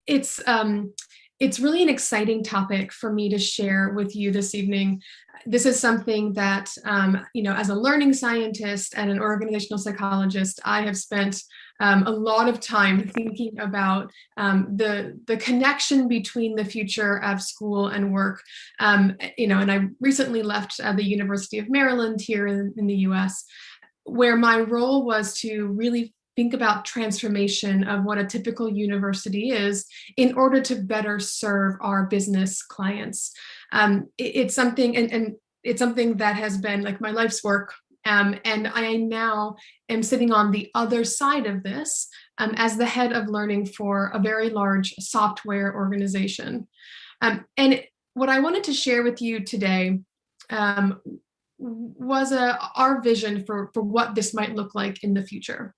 it's really an exciting topic for me to share with you this evening. This is something that, as a learning scientist and an organizational psychologist, I have spent a lot of time thinking about the connection between the future of school and work. And I recently left the University of Maryland here in the US, where my role was to really think about transformation of what a typical university is in order to better serve our business clients. It's something, and it's something that has been like my life's work. And I now am sitting on the other side of this as the head of learning for a very large software organization. And what I wanted to share with you today was our vision for what this might look like in the future.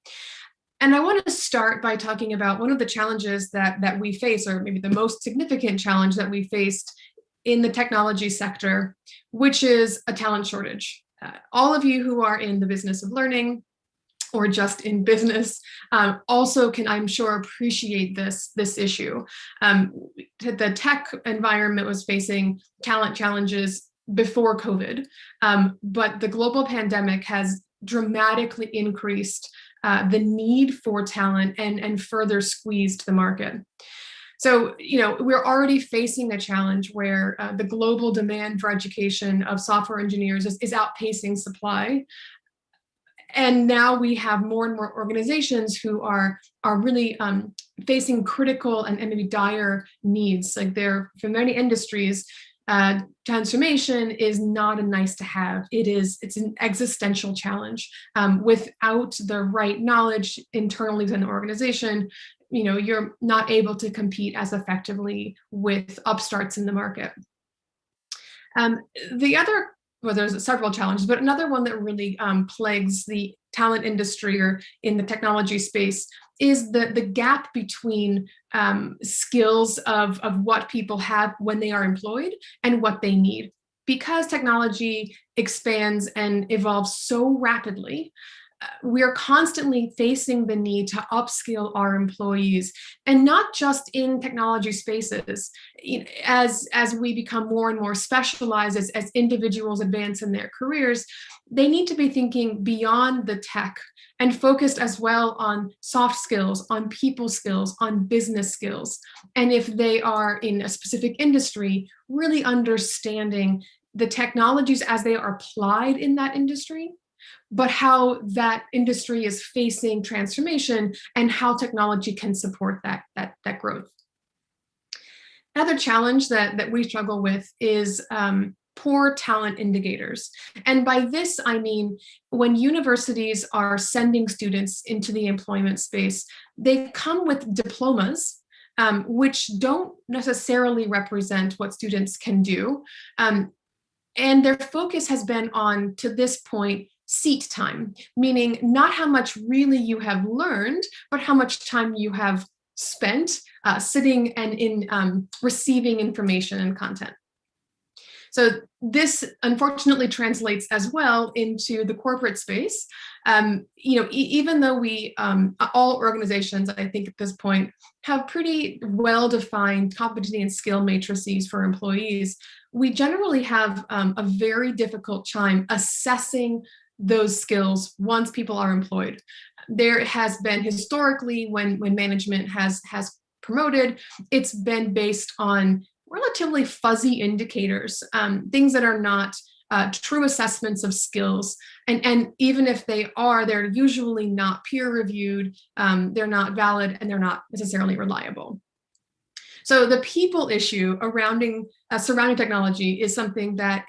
And I want to start by talking about one of the challenges that we face, or maybe the most significant challenge that we faced in the technology sector, which is a talent shortage. All of you who are in the business of learning or just in business also can, I'm sure, appreciate this issue. The tech environment was facing talent challenges before COVID, but the global pandemic has dramatically increased the need for talent and further squeezed the market. So, we're already facing a challenge where the global demand for education of software engineers is outpacing supply. And now we have more and more organizations who are really facing critical and maybe dire needs. Like for many industries, transformation is not a nice to have. It's an existential challenge. Without the right knowledge internally within the organization, you're not able to compete as effectively with upstarts in the market. There's several challenges, but another one that really plagues the talent industry or in the technology space is the gap between skills of what people have when they are employed and what they need. Because technology expands and evolves so rapidly, we are constantly facing the need to upskill our employees, and not just in technology spaces. As we become more and more specialized, as individuals advance in their careers, they need to be thinking beyond the tech and focused as well on soft skills, on people skills, on business skills. And if they are in a specific industry, really understanding the technologies as they are applied in that industry, but how that industry is facing transformation and how technology can support that growth. Another challenge that we struggle with is poor talent indicators. And by this, I mean, when universities are sending students into the employment space, they come with diplomas, which don't necessarily represent what students can do. And their focus has been on, to this point, seat time, meaning not how much really you have learned, but how much time you have spent sitting and in receiving information and content. So this unfortunately translates as well into the corporate space. Even though we, all organizations, I think at this point, have pretty well-defined competency and skill matrices for employees, we generally have a very difficult time assessing those skills once people are employed. There has been historically, when management has promoted, it's been based on relatively fuzzy indicators, things that are not true assessments of skills. And even if they are, they're usually not peer reviewed, they're not valid, and they're not necessarily reliable. So the people issue surrounding technology is something that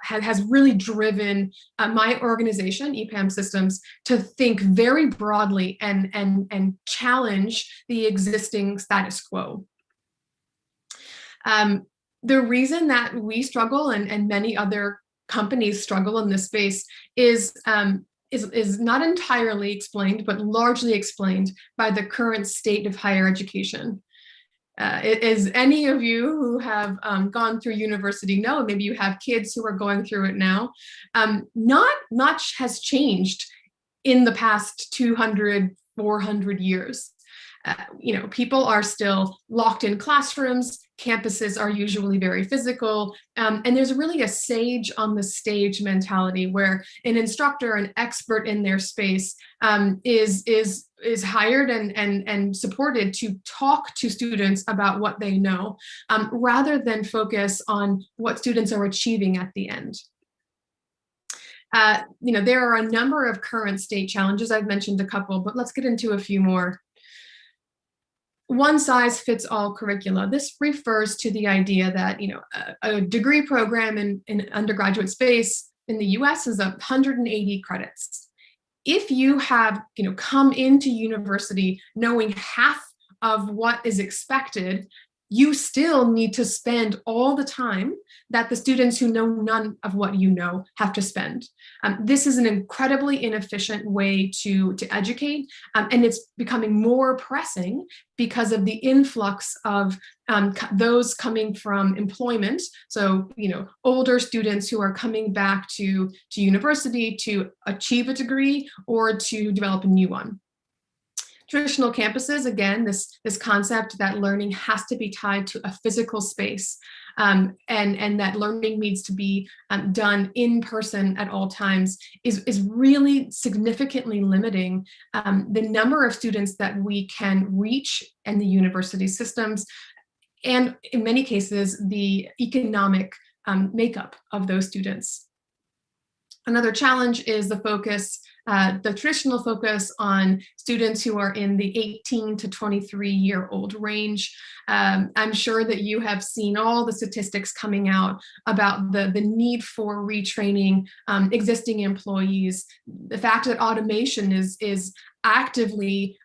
has really driven my organization, EPAM Systems, to think very broadly and challenge the existing status quo. The reason that we struggle and many other companies struggle in this space is not entirely explained, but largely explained by the current state of higher education. As any of you who have gone through university know, maybe you have kids who are going through it now, not much has changed in the past 200, 400 years. People are still locked in classrooms. Campuses are usually very physical. And there's really a sage on the stage mentality where an instructor, an expert in their space, is hired and supported to talk to students about what they know, rather than focus on what students are achieving at the end. There are a number of current state challenges. I've mentioned a couple, but let's get into a few more. One size fits all curricula. This refers to the idea that a degree program in undergraduate space in the US is 180 credits. If you have come into university knowing half of what is expected, you still need to spend all the time that the students who know none of what you know have to spend. This is an incredibly inefficient way to educate, and it's becoming more pressing because of the influx of those coming from employment. So, older students who are coming back to university to achieve a degree or to develop a new one. Traditional campuses, again, this concept that learning has to be tied to a physical space, and that learning needs to be done in person at all times is really significantly limiting the number of students that we can reach in the university systems, and in many cases, the economic makeup of those students. Another challenge is the traditional focus on students who are in the 18 to 23-year-old range. I'm sure that you have seen all the statistics coming out about the need for retraining existing employees, the fact that automation is actively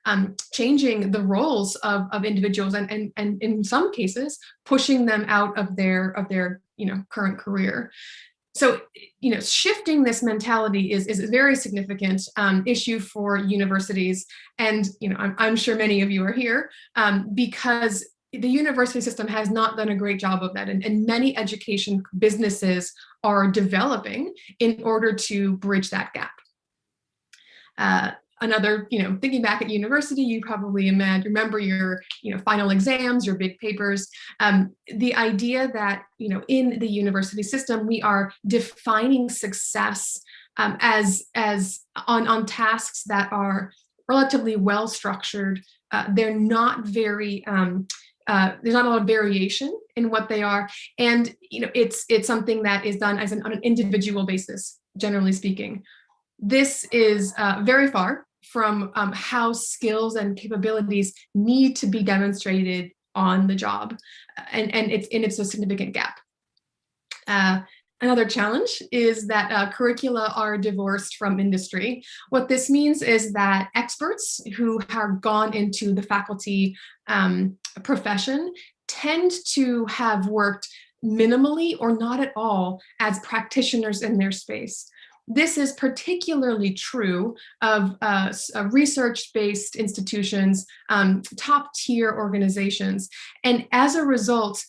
changing the roles of individuals and in some cases pushing them out of their current career. So, shifting this mentality is a very significant issue for universities. And, I'm sure many of you are here because the university system has not done a great job of that. And many education businesses are developing in order to bridge that gap. Another, thinking back at university, you probably remember your, final exams, your big papers. The idea that, in the university system, we are defining success as on tasks that are relatively well structured. They're not very there's not a lot of variation in what they are, and it's something that is done on an individual basis, generally speaking. This is very far from how skills and capabilities need to be demonstrated on the job, and it's a significant gap. Another challenge is that curricula are divorced from industry. What this means is that experts who have gone into the faculty profession tend to have worked minimally or not at all as practitioners in their space. This is particularly true of research-based institutions, top-tier organizations. And as a result,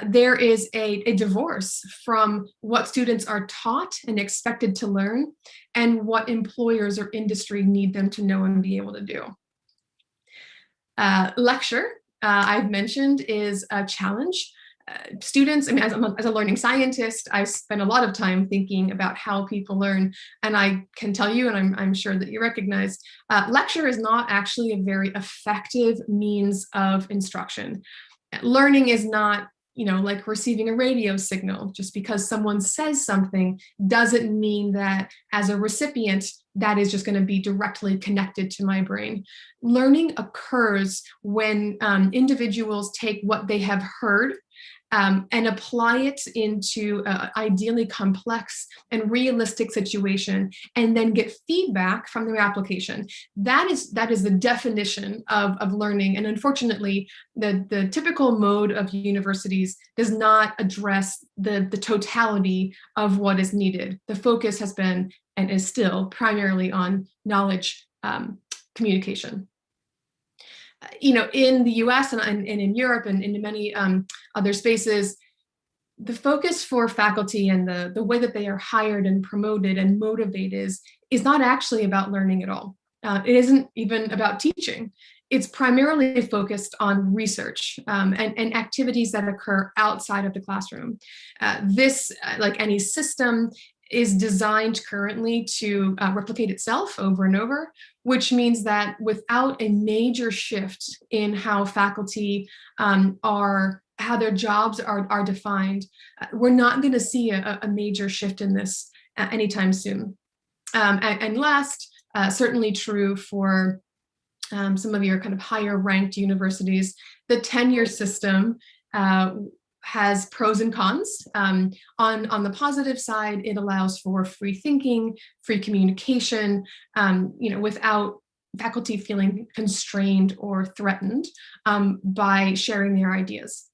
there is a divorce from what students are taught and expected to learn and what employers or industry need them to know and be able to do. Lecture, I've mentioned, is a challenge. Students, as a learning scientist, I spend a lot of time thinking about how people learn, and I can tell you, and I'm sure that you recognize, lecture is not actually a very effective means of instruction. Learning is not, like receiving a radio signal. Just because someone says something doesn't mean that as a recipient, that is just going to be directly connected to my brain. Learning occurs when individuals take what they have heard and apply it into ideally complex and realistic situation, and then get feedback from their application. That is the definition of learning. And unfortunately, the typical mode of universities does not address the totality of what is needed. The focus has been and is still primarily on knowledge communication. In the US and in Europe and in many other spaces, the focus for faculty and the way that they are hired and promoted and motivated is not actually about learning at all. It isn't even about teaching. it's primarily focused on research and activities that occur outside of the classroom. This, like any system, is designed currently to replicate itself over and over, which means that without a major shift in how faculty how their jobs are defined, we're not going to see a major shift in this anytime soon. And last, certainly true for some of your kind of higher ranked universities, the tenure system has pros and cons. On the positive side, it allows for free thinking, free communication, without faculty feeling constrained or threatened by sharing their ideas.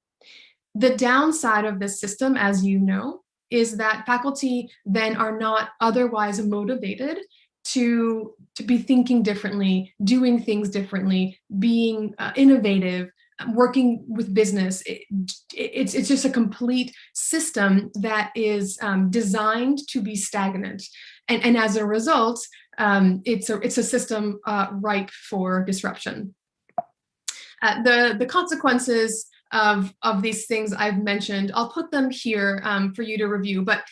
The downside of this system, as you know, is that faculty then are not otherwise motivated to be thinking differently, doing things differently, being innovative, working with business. It's just a complete system that is designed to be stagnant. And as a result, it's a system ripe for disruption. The consequences of these things I've mentioned, I'll put them here for you to review, but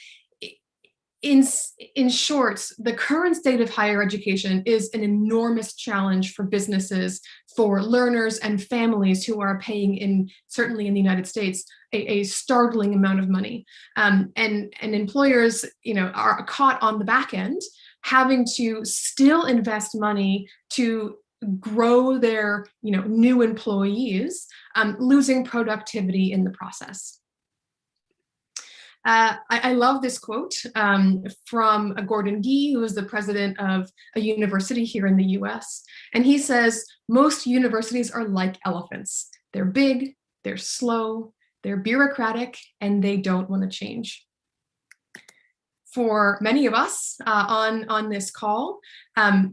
in short, the current state of higher education is an enormous challenge for businesses, for learners and families who are paying, certainly in the United States, a startling amount of money. And employers, are caught on the back end, having to still invest money to grow their, new employees, losing productivity in the process. I love this quote from Gordon Gee, who is the president of a university here in the US. And he says, most universities are like elephants. They're big, they're slow, they're bureaucratic, and they don't want to change. For many of us on this call,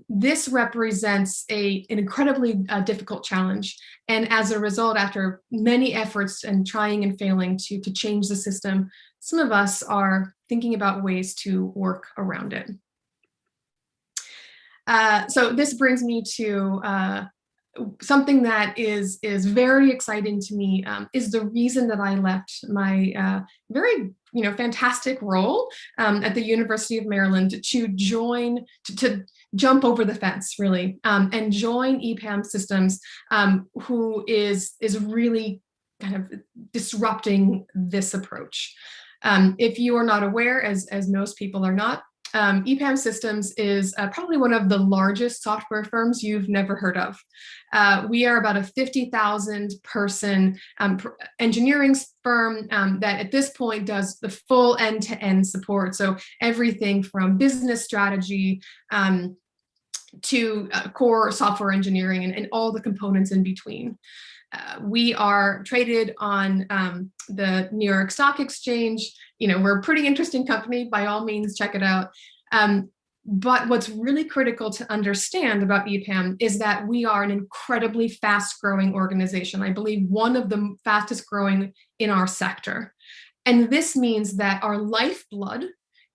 this represents an incredibly difficult challenge. And as a result, after many efforts and trying and failing to change the system, some of us are thinking about ways to work around it. So this brings me to something that is very exciting to me, is the reason that I left my very fantastic role at the University of Maryland to jump over the fence, really, and join EPAM Systems, who is really kind of disrupting this approach. If you are not aware, as most people are not, EPAM Systems is probably one of the largest software firms you've never heard of. We are about a 50,000 person engineering firm that at this point does the full end-to-end support. So everything from business strategy to core software engineering and all the components in between. We are traded on the New York Stock Exchange. We're a pretty interesting company. By all means, check it out. But what's really critical to understand about EPAM is that we are an incredibly fast-growing organization. I believe one of the fastest growing in our sector. And this means that our lifeblood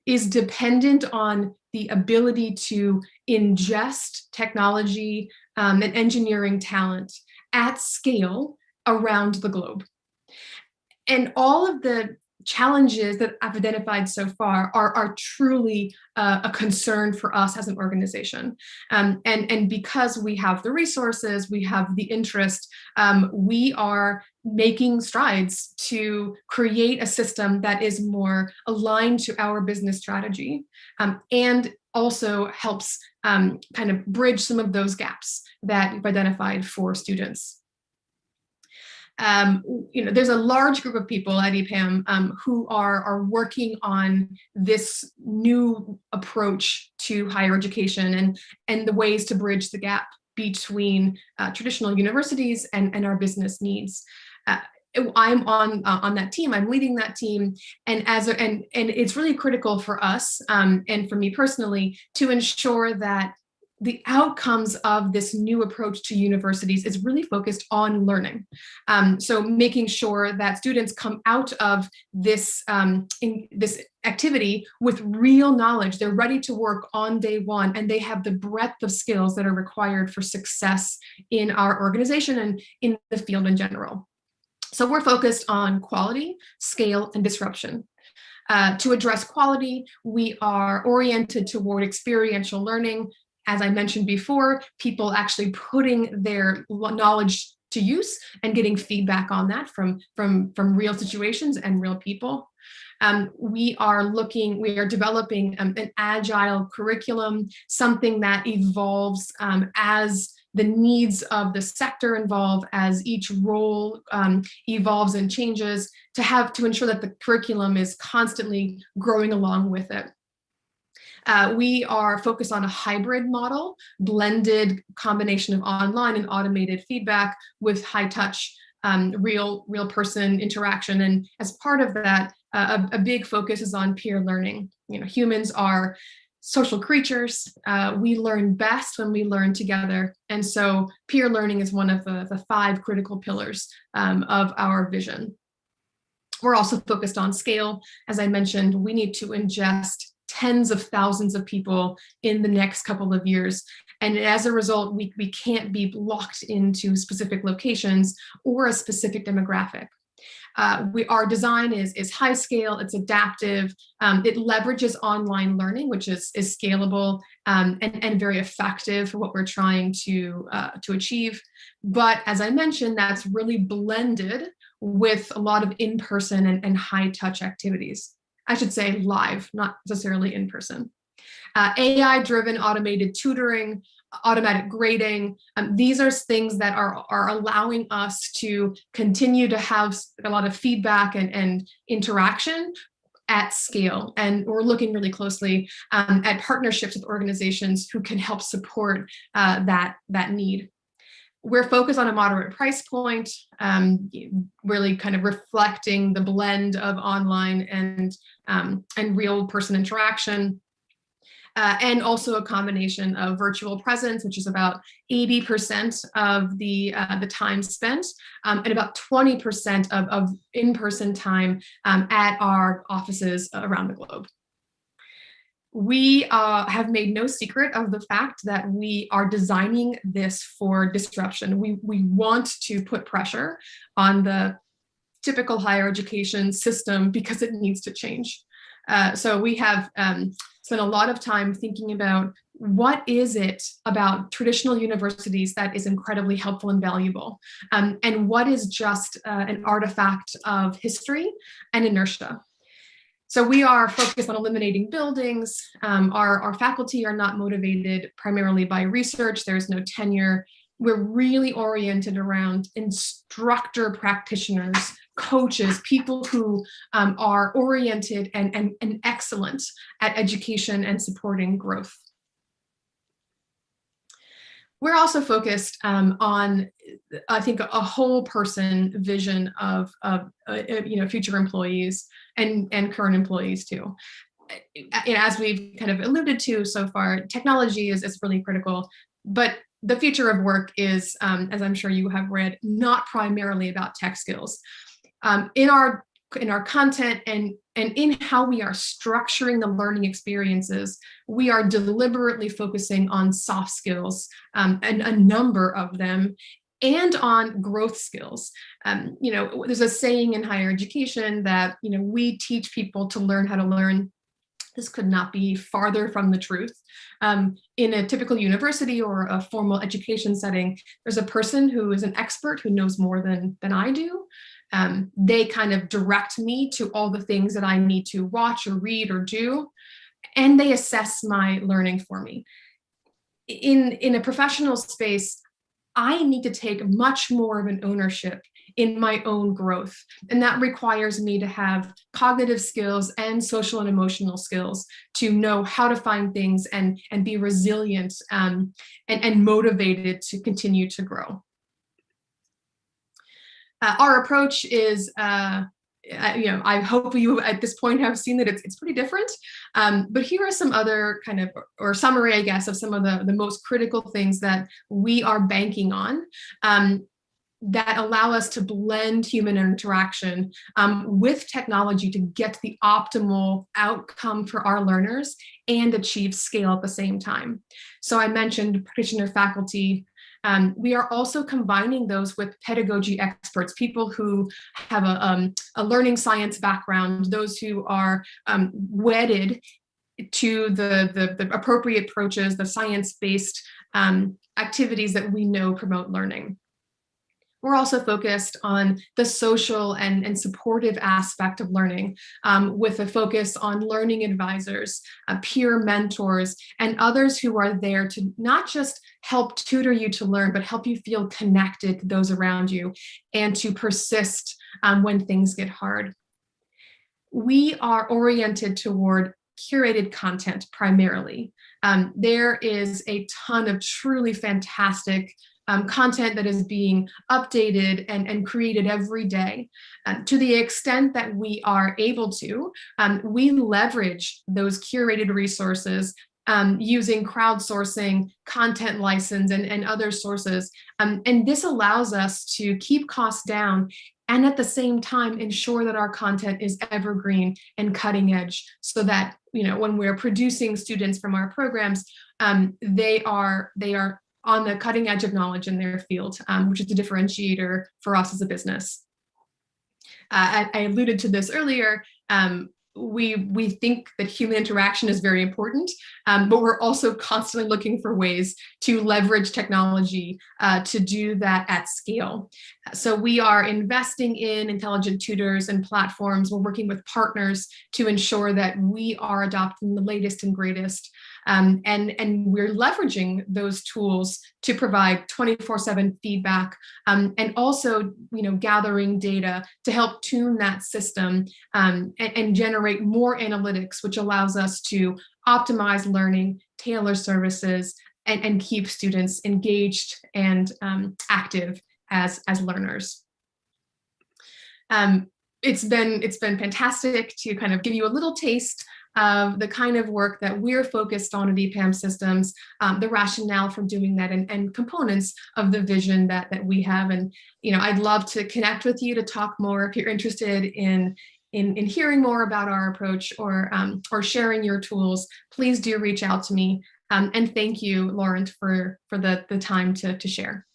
is dependent on the ability to ingest technology and engineering talent at scale around the globe. And all of the challenges that I've identified so far are truly a concern for us as an organization. And because we have the resources, we have the interest, we are making strides to create a system that is more aligned to our business strategy, and also helps kind of bridge some of those gaps that we've identified for students. There's a large group of people at EPAM who are working on this new approach to higher education and the ways to bridge the gap between traditional universities and our business needs. I'm on that team. I'm leading that team, and it's really critical for us and for me personally to ensure that the outcomes of this new approach to universities is really focused on learning. So making sure that students come out of this, this activity with real knowledge. They're ready to work on day one, and they have the breadth of skills that are required for success in our organization and in the field in general. So we're focused on quality, scale, and disruption. To address quality, we are oriented toward experiential learning. As I mentioned before, people actually putting their knowledge to use and getting feedback on that from real situations and real people. We are developing an agile curriculum, something that evolves as the needs of the sector evolve, as each role evolves and changes, to ensure that the curriculum is constantly growing along with it. We are focused on a hybrid model, blended combination of online and automated feedback with high touch, real person interaction. And as part of that, a big focus is on peer learning. Humans are social creatures. We learn best when we learn together. And so peer learning is one of the 5 critical pillars of our vision. We're also focused on scale. As I mentioned, we need to ingest tens of thousands of people in the next couple of years. And as a result, we can't be locked into specific locations or a specific demographic. Our design is high scale, it's adaptive, it leverages online learning, which is scalable and very effective for what we're trying to achieve. But as I mentioned, that's really blended with a lot of in-person and high-touch activities. I should say live, not necessarily in person. AI-driven automated tutoring, automatic grading. These are things that are allowing us to continue to have a lot of feedback and interaction at scale. And we're looking really closely at partnerships with organizations who can help support that need. We're focused on a moderate price point, really kind of reflecting the blend of online and real person interaction. And also a combination of virtual presence, which is about 80% of the time spent, and about 20% of in-person time at our offices around the globe. We have made no secret of the fact that we are designing this for disruption. We want to put pressure on the typical higher education system because it needs to change. So we have spent a lot of time thinking about what is it about traditional universities that is incredibly helpful and valuable, and what is just an artifact of history and inertia. So we are focused on eliminating buildings. Our faculty are not motivated primarily by research. There's no tenure. We're really oriented around instructor practitioners, coaches, people who are oriented and excellent at education and supporting growth. We're also focused on, I think, a whole person vision of future employees and current employees too. As we've kind of alluded to so far, technology is really critical, but the future of work is, as I'm sure you have read, not primarily about tech skills. In our content and in how we are structuring the learning experiences, we are deliberately focusing on soft skills, and a number of them, and on growth skills. There's a saying in higher education that we teach people to learn how to learn. This could not be farther from the truth. In a typical university or a formal education setting, there's a person who is an expert who knows more than I do. They kind of direct me to all the things that I need to watch or read or do, and they assess my learning for me. In a professional space, I need to take much more of an ownership in my own growth. And that requires me to have cognitive skills and social and emotional skills to know how to find things and be resilient and motivated to continue to grow. Our approach is I hope you at this point have seen that it's pretty different. But here are some other kind of, or summary, I guess, of some of the most critical things that we are banking on. That allow us to blend human interaction with technology to get the optimal outcome for our learners and achieve scale at the same time. So I mentioned practitioner faculty. We are also combining those with pedagogy experts, people who have a learning science background, those who are wedded to the appropriate approaches, the science-based activities that we know promote learning. We're also focused on the social and supportive aspect of learning, with a focus on learning advisors, peer mentors, and others who are there to not just help tutor you to learn, but help you feel connected to those around you and to persist when things get hard. We are oriented toward curated content primarily. There is a ton of truly fantastic content that is being updated and created every day. To the extent that we are able to, we leverage those curated resources using crowdsourcing, content license, and other sources. And this allows us to keep costs down and at the same time ensure that our content is evergreen and cutting edge, so that when we're producing students from our programs, they are on the cutting edge of knowledge in their field, which is a differentiator for us as a business. I alluded to this earlier. We think that human interaction is very important, but we're also constantly looking for ways to leverage technology to do that at scale. So we are investing in intelligent tutors and platforms. We're working with partners to ensure that we are adopting the latest and greatest. And we're leveraging those tools to provide 24/7 feedback, and also gathering data to help tune that system and generate more analytics, which allows us to optimize learning, tailor services, and keep students engaged and active as learners. It's been fantastic to kind of give you a little taste of the kind of work that we're focused on at EPAM Systems, the rationale for doing that, and components of the vision that we have. And I'd love to connect with you to talk more if you're interested in hearing more about our approach or sharing your tools. Please do reach out to me. And thank you, Laurent, for the time to share.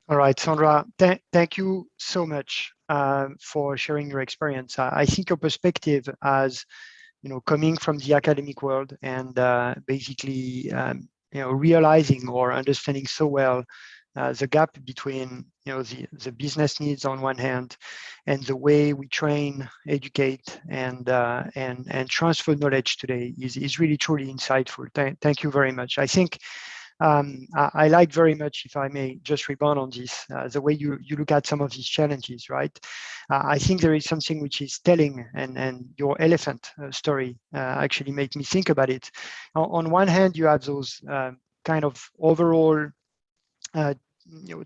All right, Sandra, thank you so much for sharing your experience. I think your perspective as coming from the academic world and basically realizing or understanding so well the gap between the business needs on one hand and the way we train, educate, and transfer knowledge today is really truly insightful. Thank you very much. I think I like very much, if I may just rebound on this, the way you look at some of these challenges, right? I think there is something which is telling, and your elephant story actually made me think about it. On one hand, you have those kind of overall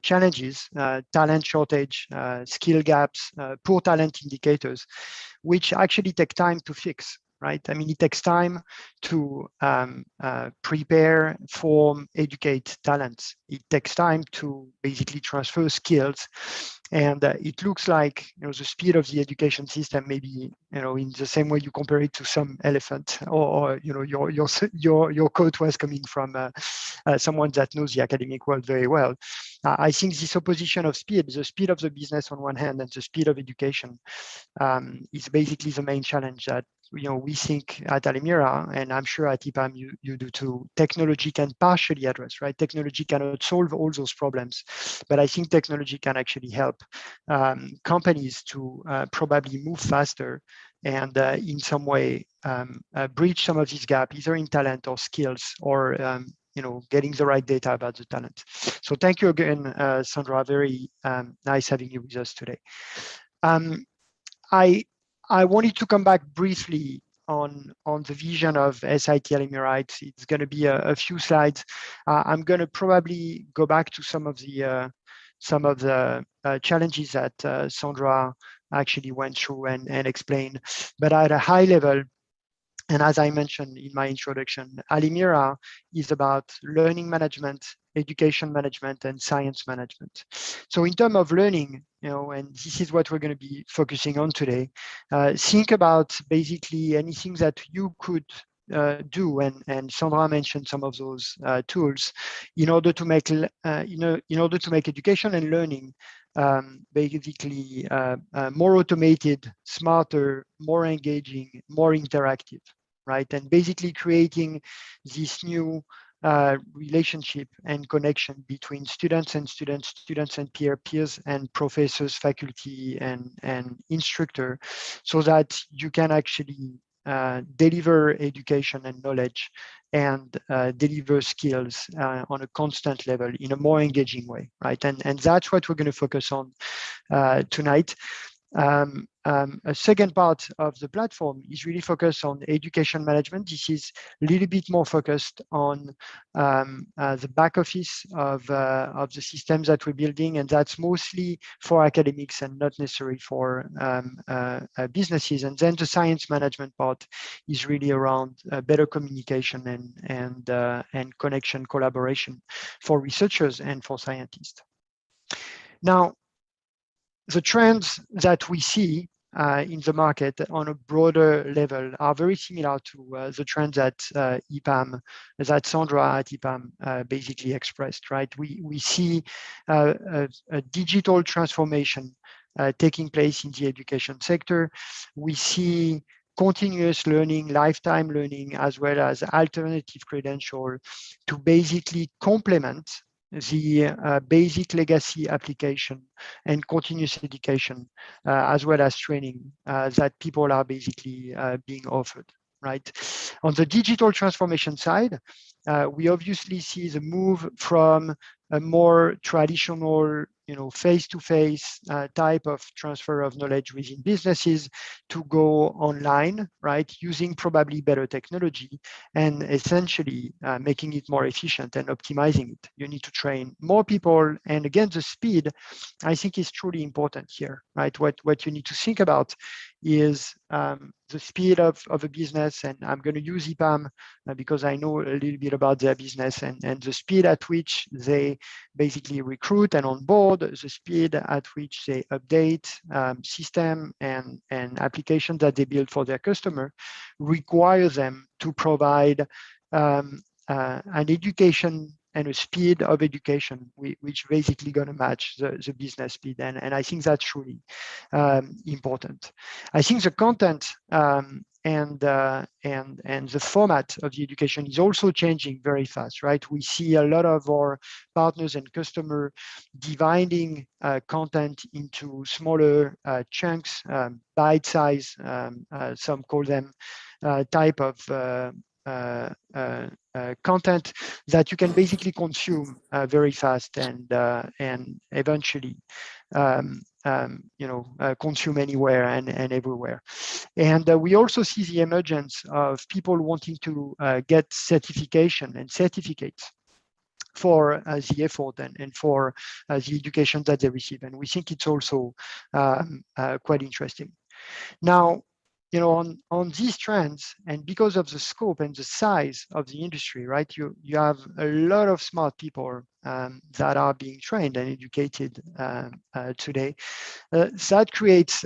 challenges, talent shortage, skill gaps, poor talent indicators, which actually take time to fix. Right? I mean, it takes time to prepare, form, educate talents. It takes time to basically transfer skills. And it looks like the speed of the education system, maybe in the same way you compare it to some elephant, or your quote was coming from someone that knows the academic world very well. I think this opposition of speed, the speed of the business on one hand and the speed of education, is basically the main challenge that we think at Alimira, and I'm sure at EPAM you do too. Technology can partially address, right? Technology cannot solve all those problems, but I think technology can actually help companies to probably move faster and in some way bridge some of these gaps, either in talent or skills, or getting the right data about the talent. So thank you again, Sandra. Very nice having you with us today. I wanted to come back briefly on the vision of SIT Alimira. It's going to be a few slides. I'm going to probably go back to some of the challenges that Sandra actually went through and explained. But at a high level, and as I mentioned in my introduction, Alimira is about learning management, education management, and science management. So in terms of learning, and this is what we're going to be focusing on today, think about basically anything that you could do, and Sandra mentioned some of those tools in order to make in order to make education and learning basically more automated, smarter, more engaging, more interactive, right? And basically creating this new relationship and connection between students and peers and professors, faculty, and instructor, so that you can actually deliver education and knowledge and deliver skills on a constant level in a more engaging way, right? And that's what we're going to focus on tonight. A second part of the platform is really focused on education management. This is a little bit more focused on the back office of the systems that we're building, and that's mostly for academics and not necessarily for businesses. And then the science management part is really around better communication and connection, collaboration for researchers and for scientists. Now, the trends that we see in the market on a broader level are very similar to the trends that EPAM, that Sandra at EPAM basically expressed, right? We see a digital transformation taking place in the education sector. We see continuous learning, lifetime learning, as well as alternative credential to basically complement the basic legacy application and continuous education, as well as training that people are basically being offered, right? On the digital transformation side, we obviously see the move from a more traditional, face-to-face type of transfer of knowledge within businesses to go online, right? Using probably better technology and essentially making it more efficient and optimizing it. You need to train more people. And again, the speed, I think, is truly important here, right? What you need to think about is the speed of a business, and I'm going to use EPAM because I know a little bit about their business, and the speed at which they basically recruit and onboard, the speed at which they update system and applications that they build for their customer requires them to provide an education and a speed of education which basically going to match the business speed. And I think that's really important. I think the content and the format of the education is also changing very fast, right? We see a lot of our partners and customers dividing content into smaller chunks, bite size, some call them type of content that you can basically consume very fast and eventually consume anywhere and everywhere. And we also see the emergence of people wanting to get certification and certificates for the effort and for the education that they receive. And we think it's also quite interesting. Now, on these trends, and because of the scope and the size of the industry, right, you have a lot of smart people that are being trained and educated today. That creates,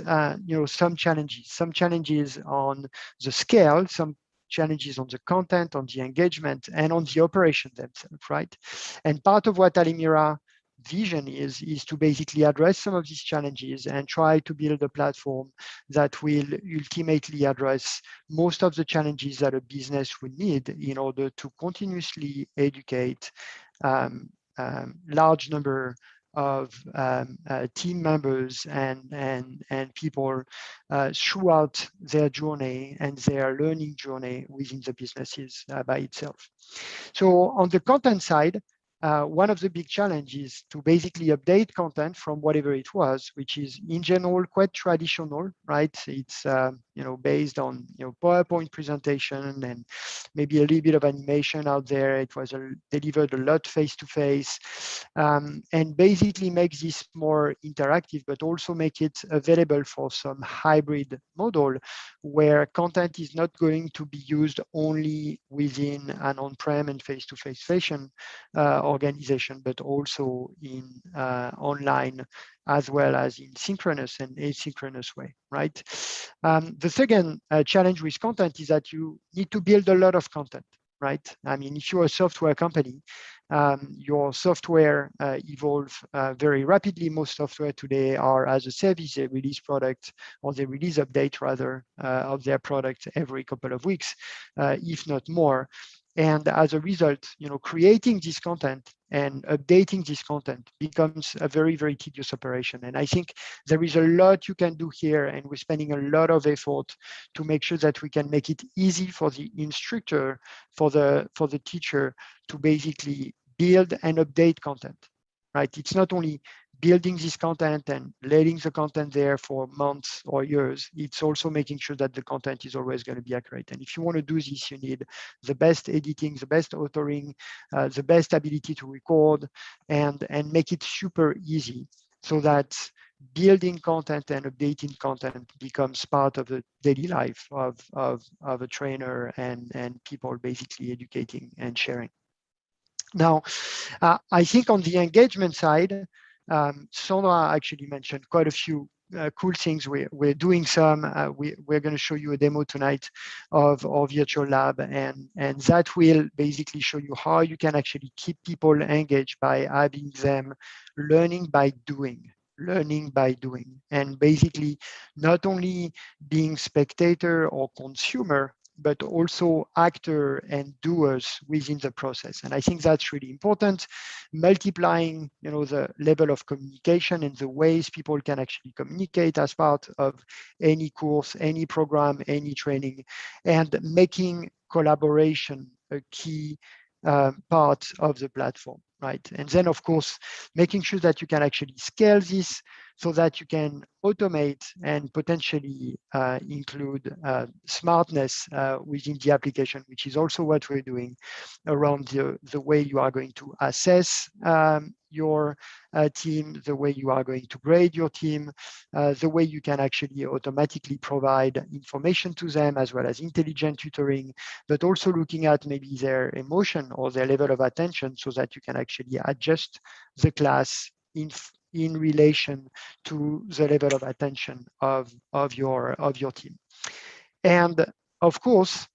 some challenges on the scale, some challenges on the content, on the engagement, and on the operation themselves, right? And part of what Alimira vision is to basically address some of these challenges and try to build a platform that will ultimately address most of the challenges that a business would need in order to continuously educate large number of team members and people throughout their journey and their learning journey within the businesses by itself. So on the content side, one of the big challenges to basically update content from whatever it was, which is in general quite traditional, right? It's based on PowerPoint presentation and maybe a little bit of animation out there. It was delivered a lot face-to-face, and basically make this more interactive, but also make it available for some hybrid model where content is not going to be used only within an on-prem and face-to-face fashion organization, but also in online, as well as in synchronous and asynchronous way, right? The second challenge with content is that you need to build a lot of content, right? I mean, if you're a software company, your software evolves very rapidly. Most software today are as a service. They release product, or they release update rather of their product every couple of weeks, if not more. And as a result, creating this content and updating this content becomes a very, very tedious operation. And I think there is a lot you can do here, and we're spending a lot of effort to make sure that we can make it easy for the instructor, for the teacher to basically build and update content, right? It's not only building this content and letting the content there for months or years. It's also making sure that the content is always going to be accurate. And if you want to do this, you need the best editing, the best authoring, the best ability to record, and make it super easy so that building content and updating content becomes part of the daily life of a trainer and people basically educating and sharing. Now, I think on the engagement side, Sandra actually mentioned quite a few cool things. We're doing some. We're going to show you a demo tonight of our virtual lab, and that will basically show you how you can actually keep people engaged by having them learning by doing. And basically not only being spectator or consumer, but also actor and doers within the process. And I think that's really important, multiplying the level of communication and the ways people can actually communicate as part of any course, any program, any training, and making collaboration a key part of the platform, right? And then, of course, making sure that you can actually scale this so that you can automate and potentially include smartness within the application, which is also what we're doing around the way you are going to assess your team, the way you are going to grade your team, the way you can actually automatically provide information to them, as well as intelligent tutoring, but also looking at maybe their emotion or their level of attention so that you can actually adjust the class in relation to the level of attention of your team. And of course,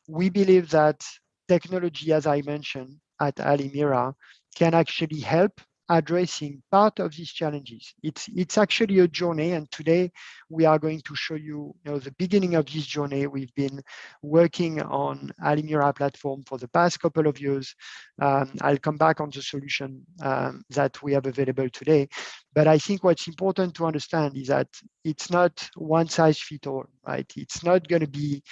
we believe that technology, as I mentioned at Alimira, can actually help addressing part of these challenges. It's actually a journey, and today we are going to show you, the beginning of this journey. We've been working on Alimira Platform for the past couple of years. I'll come back on the solution that we have available today. But I think what's important to understand is that it's not one size fits all, right? It's not going to be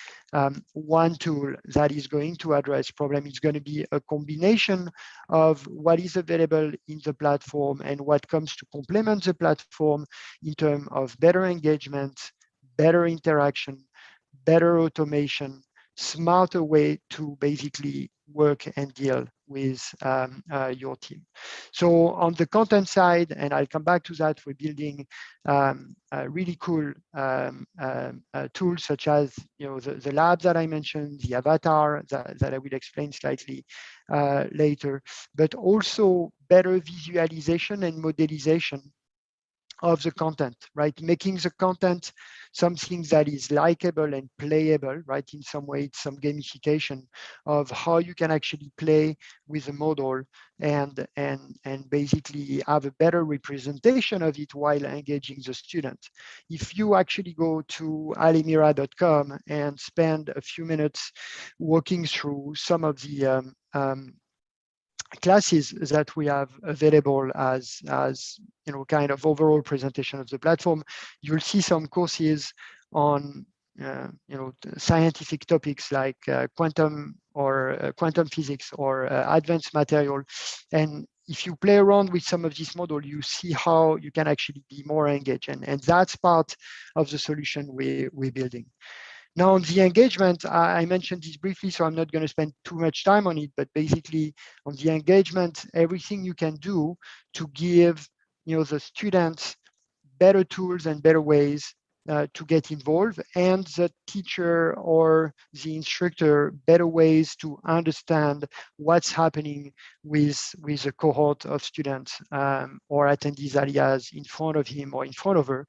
one tool that is going to address problem. It's going to be a combination of what is available in the platform and what comes to complement the platform in terms of better engagement, better interaction, better automation, smarter way to basically work and deal with your team. So on the content side, and I'll come back to that, we're building really cool tools such as the lab that I mentioned, the avatar that I will explain slightly later, but also better visualization and modelization of the content, right? Making the content something that is likable and playable, right? In some way, it's some gamification of how you can actually play with the model and basically have a better representation of it while engaging the student. If you actually go to alimira.com and spend a few minutes walking through some of the classes that we have available as kind of overall presentation of the platform, you'll see some courses on scientific topics like quantum or quantum physics or advanced material. And if you play around with some of this model, you see how you can actually be more engaged. And that's part of the solution we're building. Now, on the engagement, I mentioned this briefly, so I'm not going to spend too much time on it, but basically on the engagement, everything you can do to give the students better tools and better ways to get involved, and the teacher or the instructor better ways to understand what's happening with a cohort of students or attendees alias in front of him or in front of her,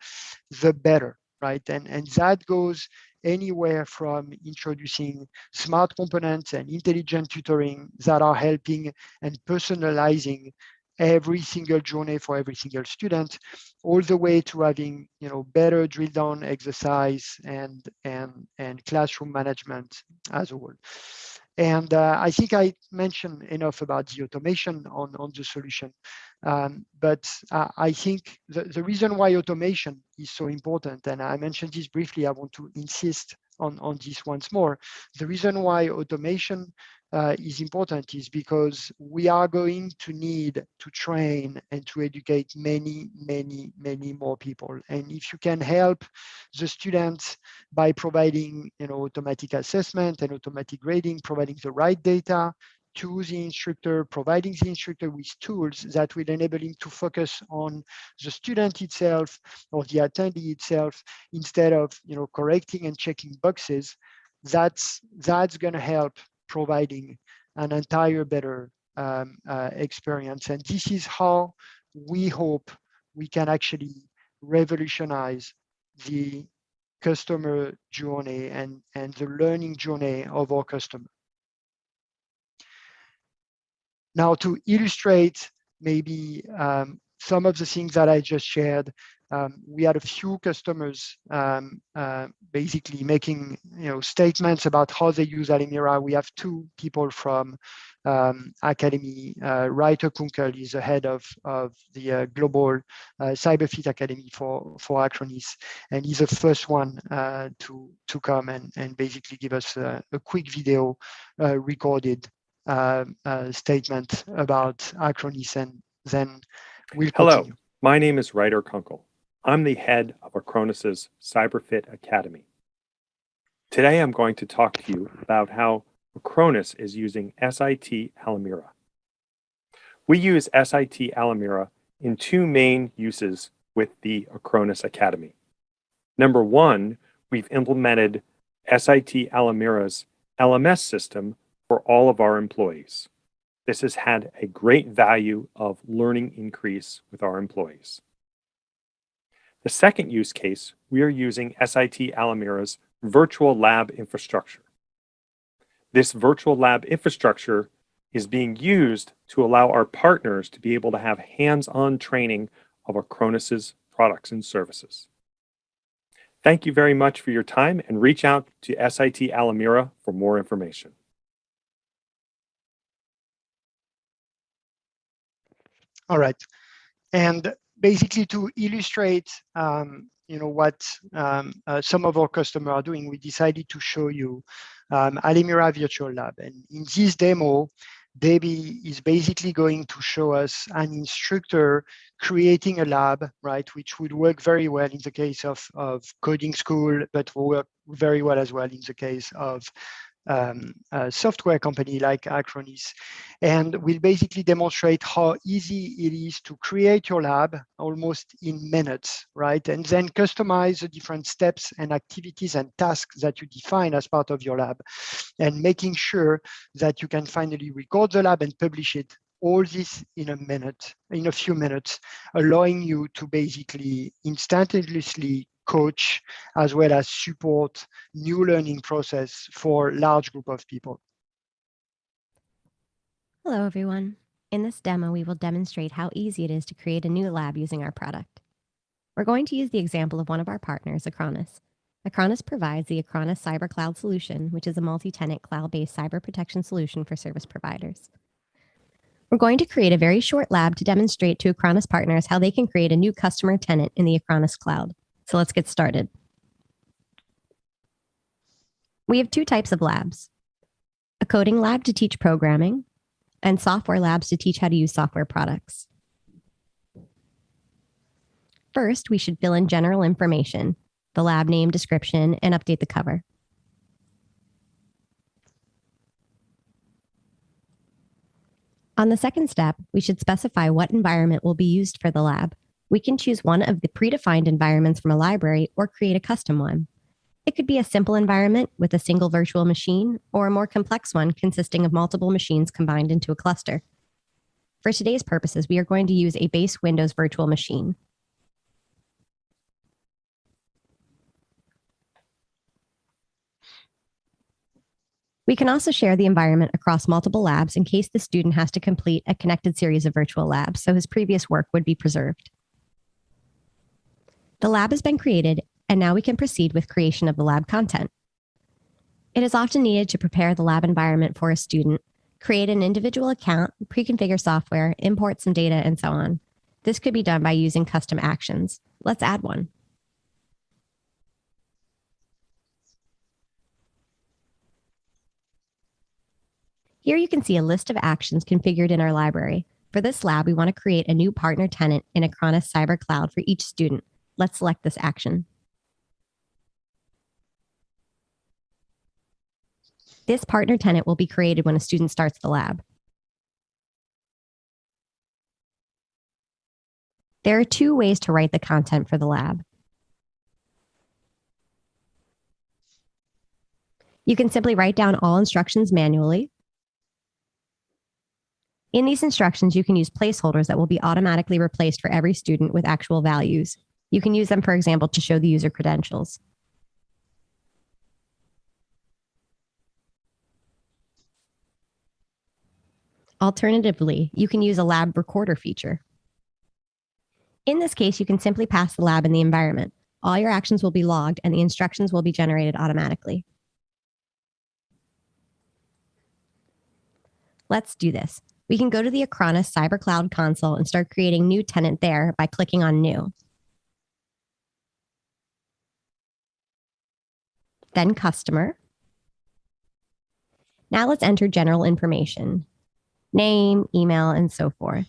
the better, right? And that goes anywhere from introducing smart components and intelligent tutoring that are helping and personalizing every single journey for every single student, all the way to having better drill down exercise and classroom management as a whole. And I think I mentioned enough about the automation on the solution. But I think the reason why automation is so important, and I mentioned this briefly, I want to insist on this once more. The reason why automation is important is because we are going to need to train and to educate many, many, many more people. And if you can help the students by providing automatic assessment and automatic grading, providing the right data to the instructor, providing the instructor with tools that will enable him to focus on the student itself or the attendee itself instead of correcting and checking boxes, that's going to help providing an entire better experience. And this is how we hope we can actually revolutionize the customer journey and the learning journey of our customer. Now, to illustrate maybe some of the things that I just shared, we had a few customers basically making statements about how they use Alimira. We have two people from Academy. Reiter Kunkel is the head of the global CyberFit Academy for Acronis, and he's the first one to come and basically give us a quick video recorded statement about Acronis, and then we'll continue. Hello, my name is Reiter Kunkel. I'm the head of Acronis' CyberFit Academy. Today I'm going to talk to you about how Acronis is using SIT Alimira. We use SIT Alimira in two main uses with the Acronis Academy. Number one, we've implemented SIT Alimira's LMS system for all of our employees. This has had a great value of learning increase with our employees. The second use case, we are using SIT Alimira's virtual lab infrastructure. This virtual lab infrastructure is being used to allow our partners to be able to have hands-on training of Acronis' products and services. Thank you very much for your time, and reach out to SIT Alimira for more information. All right, and basically to illustrate, what some of our customers are doing, we decided to show you Alimira Virtual Lab. And in this demo, Debbie is basically going to show us an instructor creating a lab, right, which would work very well in the case of coding school, but will work very well as well in the case of a software company like Acronis. And we'll basically demonstrate how easy it is to create your lab almost in minutes, right? And then customize the different steps and activities and tasks that you define as part of your lab, and making sure that you can finally record the lab and publish it. All this in a few minutes, allowing you to basically instantaneously coach as well as support new learning process for large group of people. Hello, everyone. In this demo, we will demonstrate how easy it is to create a new lab using our product. We're going to use the example of one of our partners, Acronis. Acronis provides the Acronis Cyber Cloud Solution, which is a multi-tenant cloud-based cyber protection solution for service providers. We're going to create a very short lab to demonstrate to Acronis partners how they can create a new customer tenant in the Acronis cloud. So let's get started. We have two types of labs: a coding lab to teach programming, and software labs to teach how to use software products. First, we should fill in general information, the lab name, description, and update the cover. On the second step, we should specify what environment will be used for the lab. We can choose one of the predefined environments from a library or create a custom one. It could be a simple environment with a single virtual machine, or a more complex one consisting of multiple machines combined into a cluster. For today's purposes, we are going to use a base Windows virtual machine. We can also share the environment across multiple labs in case the student has to complete a connected series of virtual labs, so his previous work would be preserved. The lab has been created, and now we can proceed with creation of the lab content. It is often needed to prepare the lab environment for a student, create an individual account, pre-configure software, import some data, and so on. This could be done by using custom actions. Let's add one. Here you can see a list of actions configured in our library. For this lab, we want to create a new partner tenant in Acronis Cyber Cloud for each student. Let's select this action. This partner tenant will be created when a student starts the lab. There are two ways to write the content for the lab. You can simply write down all instructions manually. In these instructions, you can use placeholders that will be automatically replaced for every student with actual values. You can use them, for example, to show the user credentials. Alternatively, you can use a lab recorder feature. In this case, you can simply pass the lab in the environment. All your actions will be logged and the instructions will be generated automatically. Let's do this. We can go to the Acronis Cyber Cloud console and start creating new tenant there by clicking on New. Then Customer. Now let's enter general information: name, email, and so forth.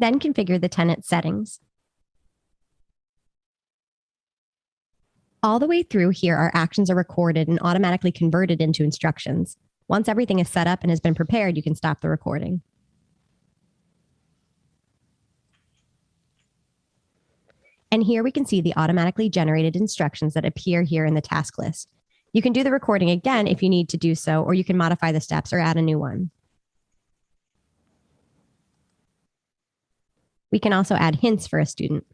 Then configure the tenant settings. All the way through here, our actions are recorded and automatically converted into instructions. Once everything is set up and has been prepared, you can stop the recording. And here we can see the automatically generated instructions that appear here in the task list. You can do the recording again if you need to do so, or you can modify the steps or add a new one. We can also add hints for a student.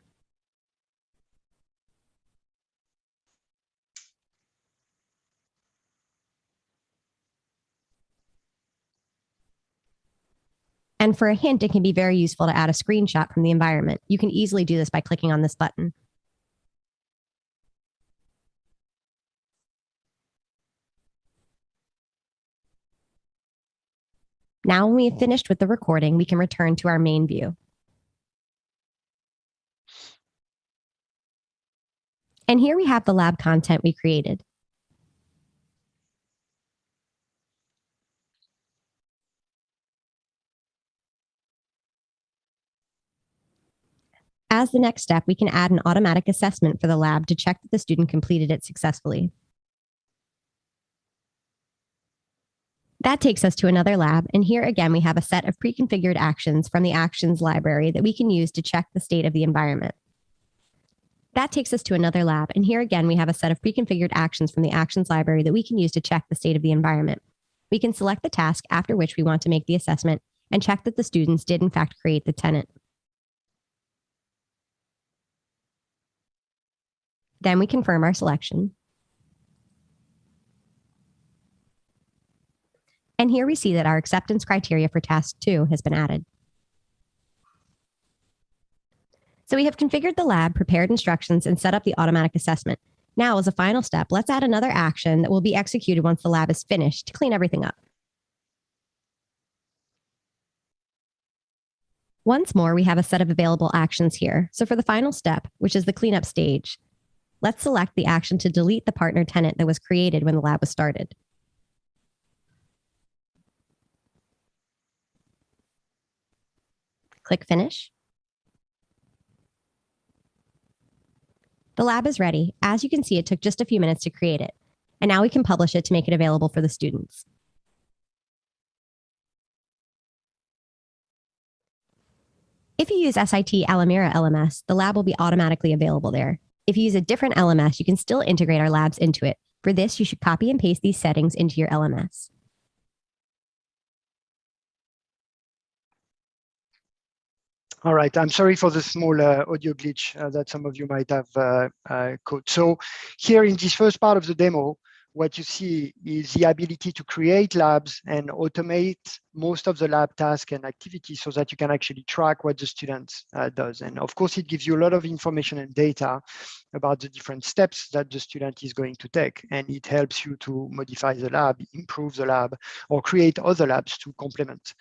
And for a hint, it can be very useful to add a screenshot from the environment. You can easily do this by clicking on this button. Now, when we have finished with the recording, we can return to our main view. And here we have the lab content we created. As the next step, we can add an automatic assessment for the lab to check that the student completed it successfully. That takes us to another lab, and here again we have a set of pre-configured actions from the actions library that we can use to check the state of the environment. That takes us to another lab, and here again we have a set of pre-configured actions from the actions library that we can use to check the state of the environment. We can select the task after which we want to make the assessment and check that the students did in fact create the tenant. Then we confirm our selection. And here we see that our acceptance criteria for task 2 has been added. So we have configured the lab, prepared instructions, and set up the automatic assessment. Now, as a final step, let's add another action that will be executed once the lab is finished to clean everything up. Once more, we have a set of available actions here. So for the final step, which is the cleanup stage, let's select the action to delete the partner tenant that was created when the lab was started. Click Finish. The lab is ready. As you can see, it took just a few minutes to create it. And now we can publish it to make it available for the students. If you use SIT Alimira LMS, the lab will be automatically available there. If you use a different LMS, you can still integrate our labs into it. For this, you should copy and paste these settings into your LMS. All right, I'm sorry for the small audio glitch that some of you might have caught. So here in this first part of the demo, what you see is the ability to create labs and automate most of the lab tasks and activities so that you can actually track what the student does. And of course, it gives you a lot of information and data about the different steps that the student is going to take. And it helps you to modify the lab, improve the lab, or create other labs to complement.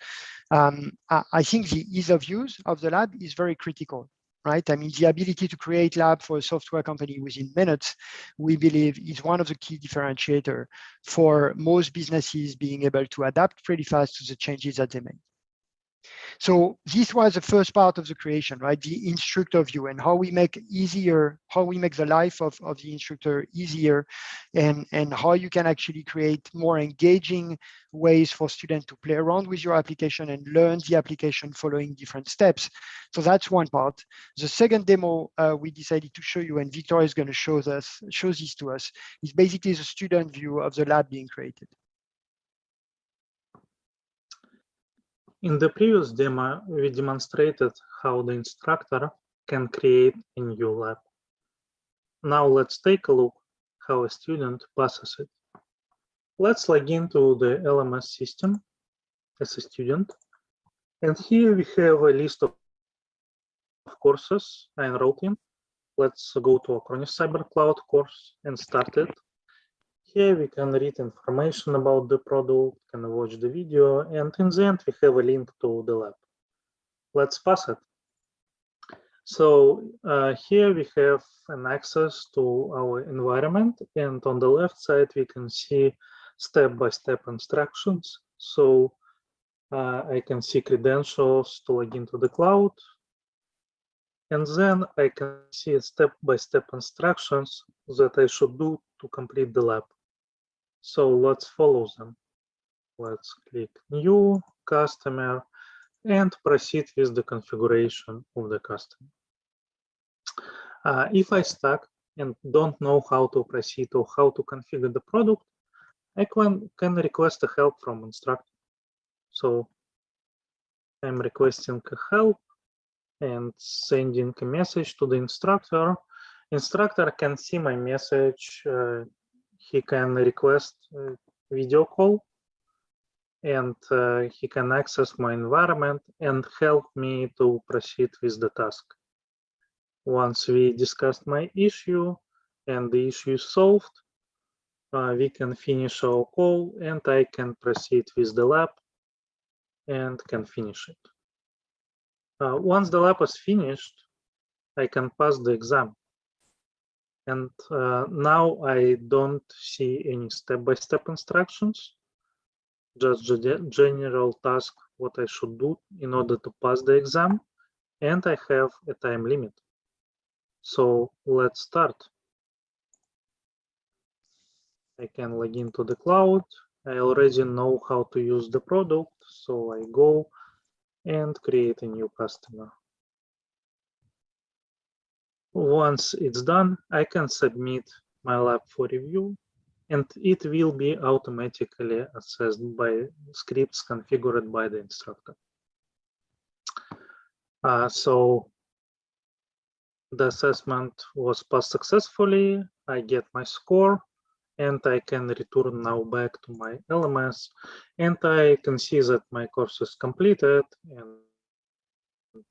I think the ease of use of the lab is very critical, right? I mean, the ability to create lab for a software company within minutes, we believe is one of the key differentiators for most businesses being able to adapt pretty fast to the changes that they make. So this was the first part of the creation, right? The instructor view and how we make the life of the instructor easier and how you can actually create more engaging ways for students to play around with your application and learn the application following different steps. So that's one part. The second demo we decided to show you, and Victoria is going to show this to us, is basically the student view of the lab being created. In the previous demo, we demonstrated how the instructor can create a new lab. Now let's take a look how a student passes it. Let's log into the LMS system as a student. And here we have a list of courses I enrolled in. Let's go to Acronis Cyber Cloud course and start it. Here we can read information about the product, can watch the video, and in the end we have a link to the lab. Let's pass it. So here we have an access to our environment, and on the left side we can see step-by-step instructions. So I can see credentials to log into the cloud, and then I can see step-by-step instructions that I should do to complete the lab. So let's follow them. Let's click New Customer and proceed with the configuration of the customer. If I stuck and don't know how to proceed or how to configure the product, I can request a help from instructor. So I'm requesting a help and sending a message to the instructor. Instructor can see my message. He can request a video call, and he can access my environment and help me to proceed with the task. Once we discussed my issue and the issue is solved, we can finish our call and I can proceed with the lab and can finish it. Once the lab is finished, I can pass the exam. And now I don't see any step-by-step instructions, just the general task, what I should do in order to pass the exam, and I have a time limit. So let's start. I can log into the cloud. I already know how to use the product, so I go and create a new customer. Once it's done, I can submit my lab for review, and it will be automatically assessed by scripts configured by the instructor. So the assessment was passed successfully. I get my score, and I can return now back to my LMS, and I can see that my course is completed, and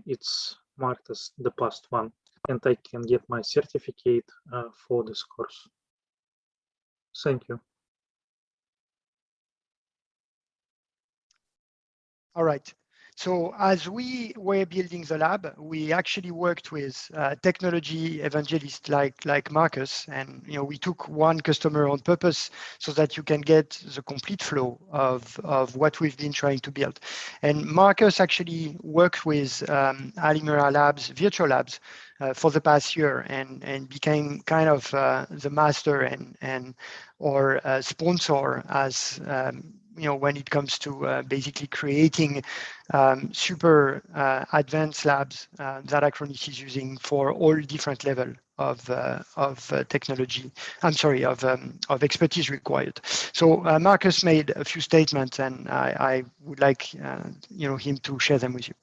it's marked as the past one. and I can get my certificate for this course. Thank you. All right. So as we were building the lab, we actually worked with technology evangelists like Marcus, and we took one customer on purpose so that you can get the complete flow of what we've been trying to build. And Marcus actually worked with Alimira Labs, virtual labs, for the past year, and became kind of the master and or sponsor as when it comes to basically creating super advanced labs that Acronis is using for all different level of technology. I'm sorry, of expertise required. So Marcus made a few statements, and I would like him to share them with you.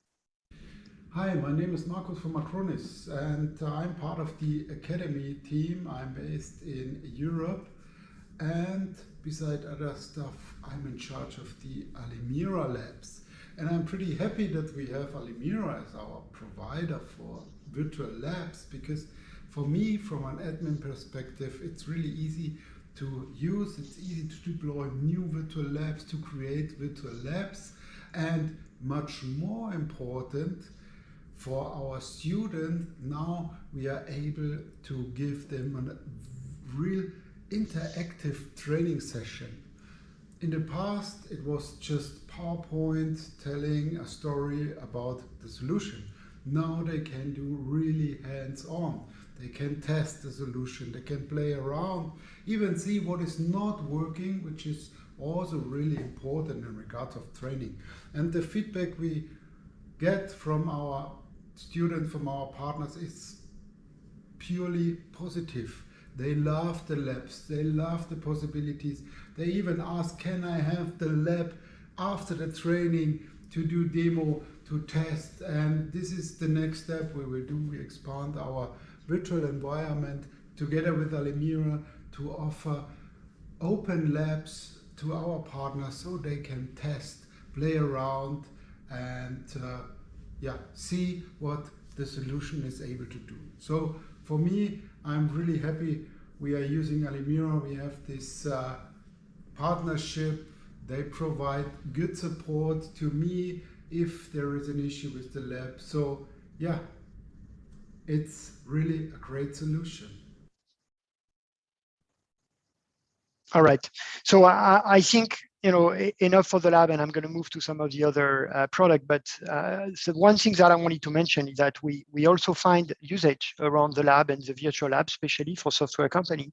Hi, my name is Marcus from Acronis, and I'm part of the Academy team. I'm based in Europe, and beside other stuff, I'm in charge of the Alimira labs. And I'm pretty happy that we have Alimira as our provider for virtual labs, because for me, from an admin perspective, it's really easy to use. It's easy to deploy new virtual labs, to create virtual labs, and much more important, for our student, now we are able to give them a real interactive training session. In the past, it was just PowerPoint telling a story about the solution. Now they can do really hands-on. They can test the solution, they can play around, even see what is not working, which is also really important in regards of training. And the feedback we get from our students, from our partners, is purely positive. They love the labs, they love the possibilities. They even ask, can I have the lab after the training to do demo, to test? And this is the next step we will do. We expand our virtual environment together with Alimira to offer open labs to our partners so they can test, play around, and see what the solution is able to do. So for me, I'm really happy we are using Alimira. We have this partnership. They provide good support to me if there is an issue with the lab. So yeah, it's really a great solution. All right. So I think enough for the lab, and I'm going to move to some of the other product. But so one thing that I wanted to mention is that we also find usage around the lab and the virtual lab, especially for software company,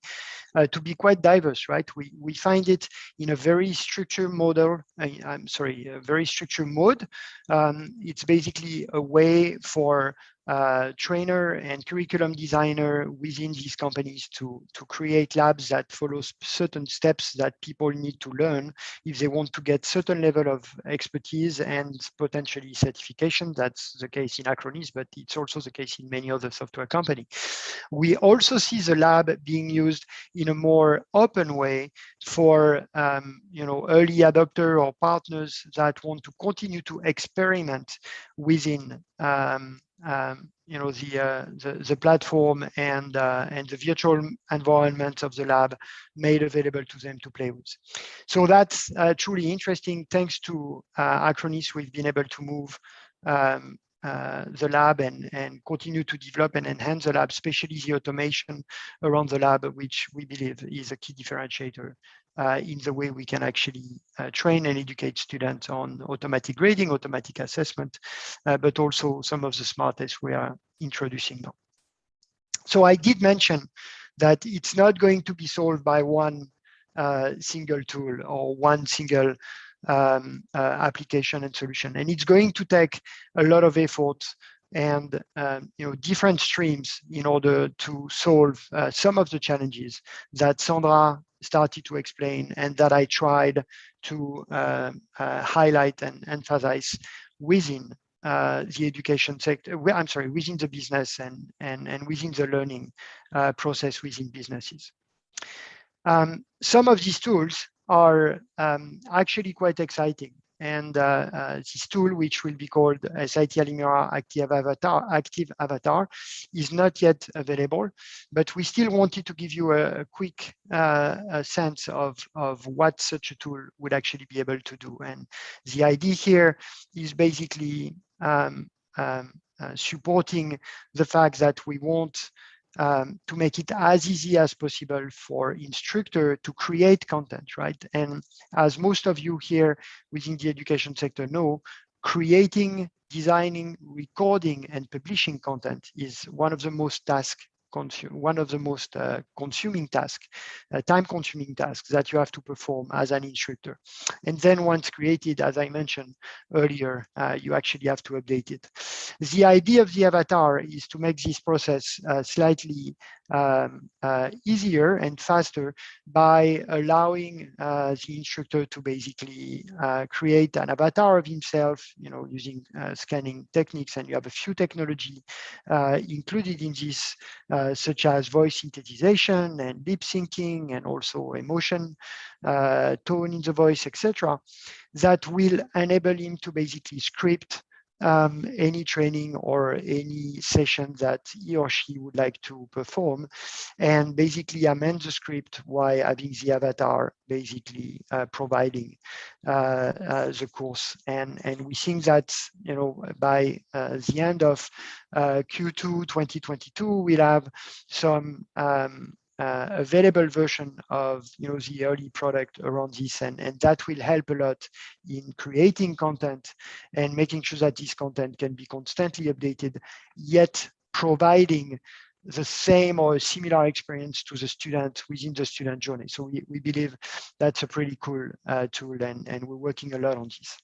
to be quite diverse, right? We find it in a very structured model. A very structured mode. It's basically a way for trainer and curriculum designer within these companies to create labs that follow certain steps that people need to learn if they want to get certain level of expertise and potentially certification. That's the case in Acronis, but it's also the case in many other software companies. We also see the lab being used in a more open way for early adopter or partners that want to continue to experiment within the platform and the virtual environment of the lab made available to them to play with. So that's truly interesting. Thanks to Acronis, we've been able to move the lab and continue to develop and enhance the lab, especially the automation around the lab, which we believe is a key differentiator in the way we can actually train and educate students on automatic grading, automatic assessment, but also some of the smart tests we are introducing now. So I did mention that it's not going to be solved by one single tool or one single application and solution, and it's going to take a lot of effort and different streams in order to solve some of the challenges that Sandra started to explain and that I tried to highlight and emphasize within the education sector, within the business and within the learning process within businesses. Some of these tools are actually quite exciting. and this tool, which will be called SIT Alimira Active Avatar, is not yet available, but we still wanted to give you a quick a sense of what such a tool would actually be able to do. And the idea here is basically supporting the fact that we want to make it as easy as possible for instructor to create content, right? And as most of you here within the education sector know, creating, designing, recording, and publishing content is one of the most consuming tasks, time-consuming tasks that you have to perform as an instructor. And then once created, as I mentioned earlier, you actually have to update it. The idea of the avatar is to make this process slightly easier and faster by allowing the instructor to basically create an avatar of himself, using scanning techniques. And you have a few technology included in this, such as voice synthesization and lip syncing, and also emotion, tone in the voice, etc., that will enable him to basically script any training or any session that he or she would like to perform, and basically amend the script while having the avatar basically providing the course. And we think that by the end of Q2 2022, we'll have some available version of the early product around this, and that will help a lot in creating content and making sure that this content can be constantly updated, yet providing the same or a similar experience to the student within the student journey. So we believe that's a pretty cool tool, and we're working a lot on this.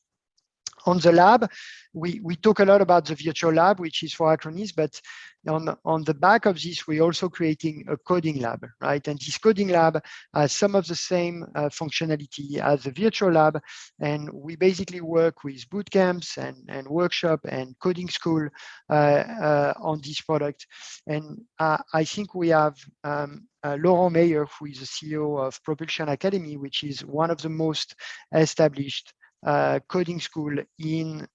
On the lab, we talk a lot about the virtual lab, which is for Acronis, but on the back of this, we're also creating a coding lab, right? And this coding lab has some of the same functionality as the virtual lab. And we basically work with boot camps and workshop and coding school on this product. And I think we have Laurent Meyer, who is the CEO of Propulsion Academy, which is one of the most established coding school in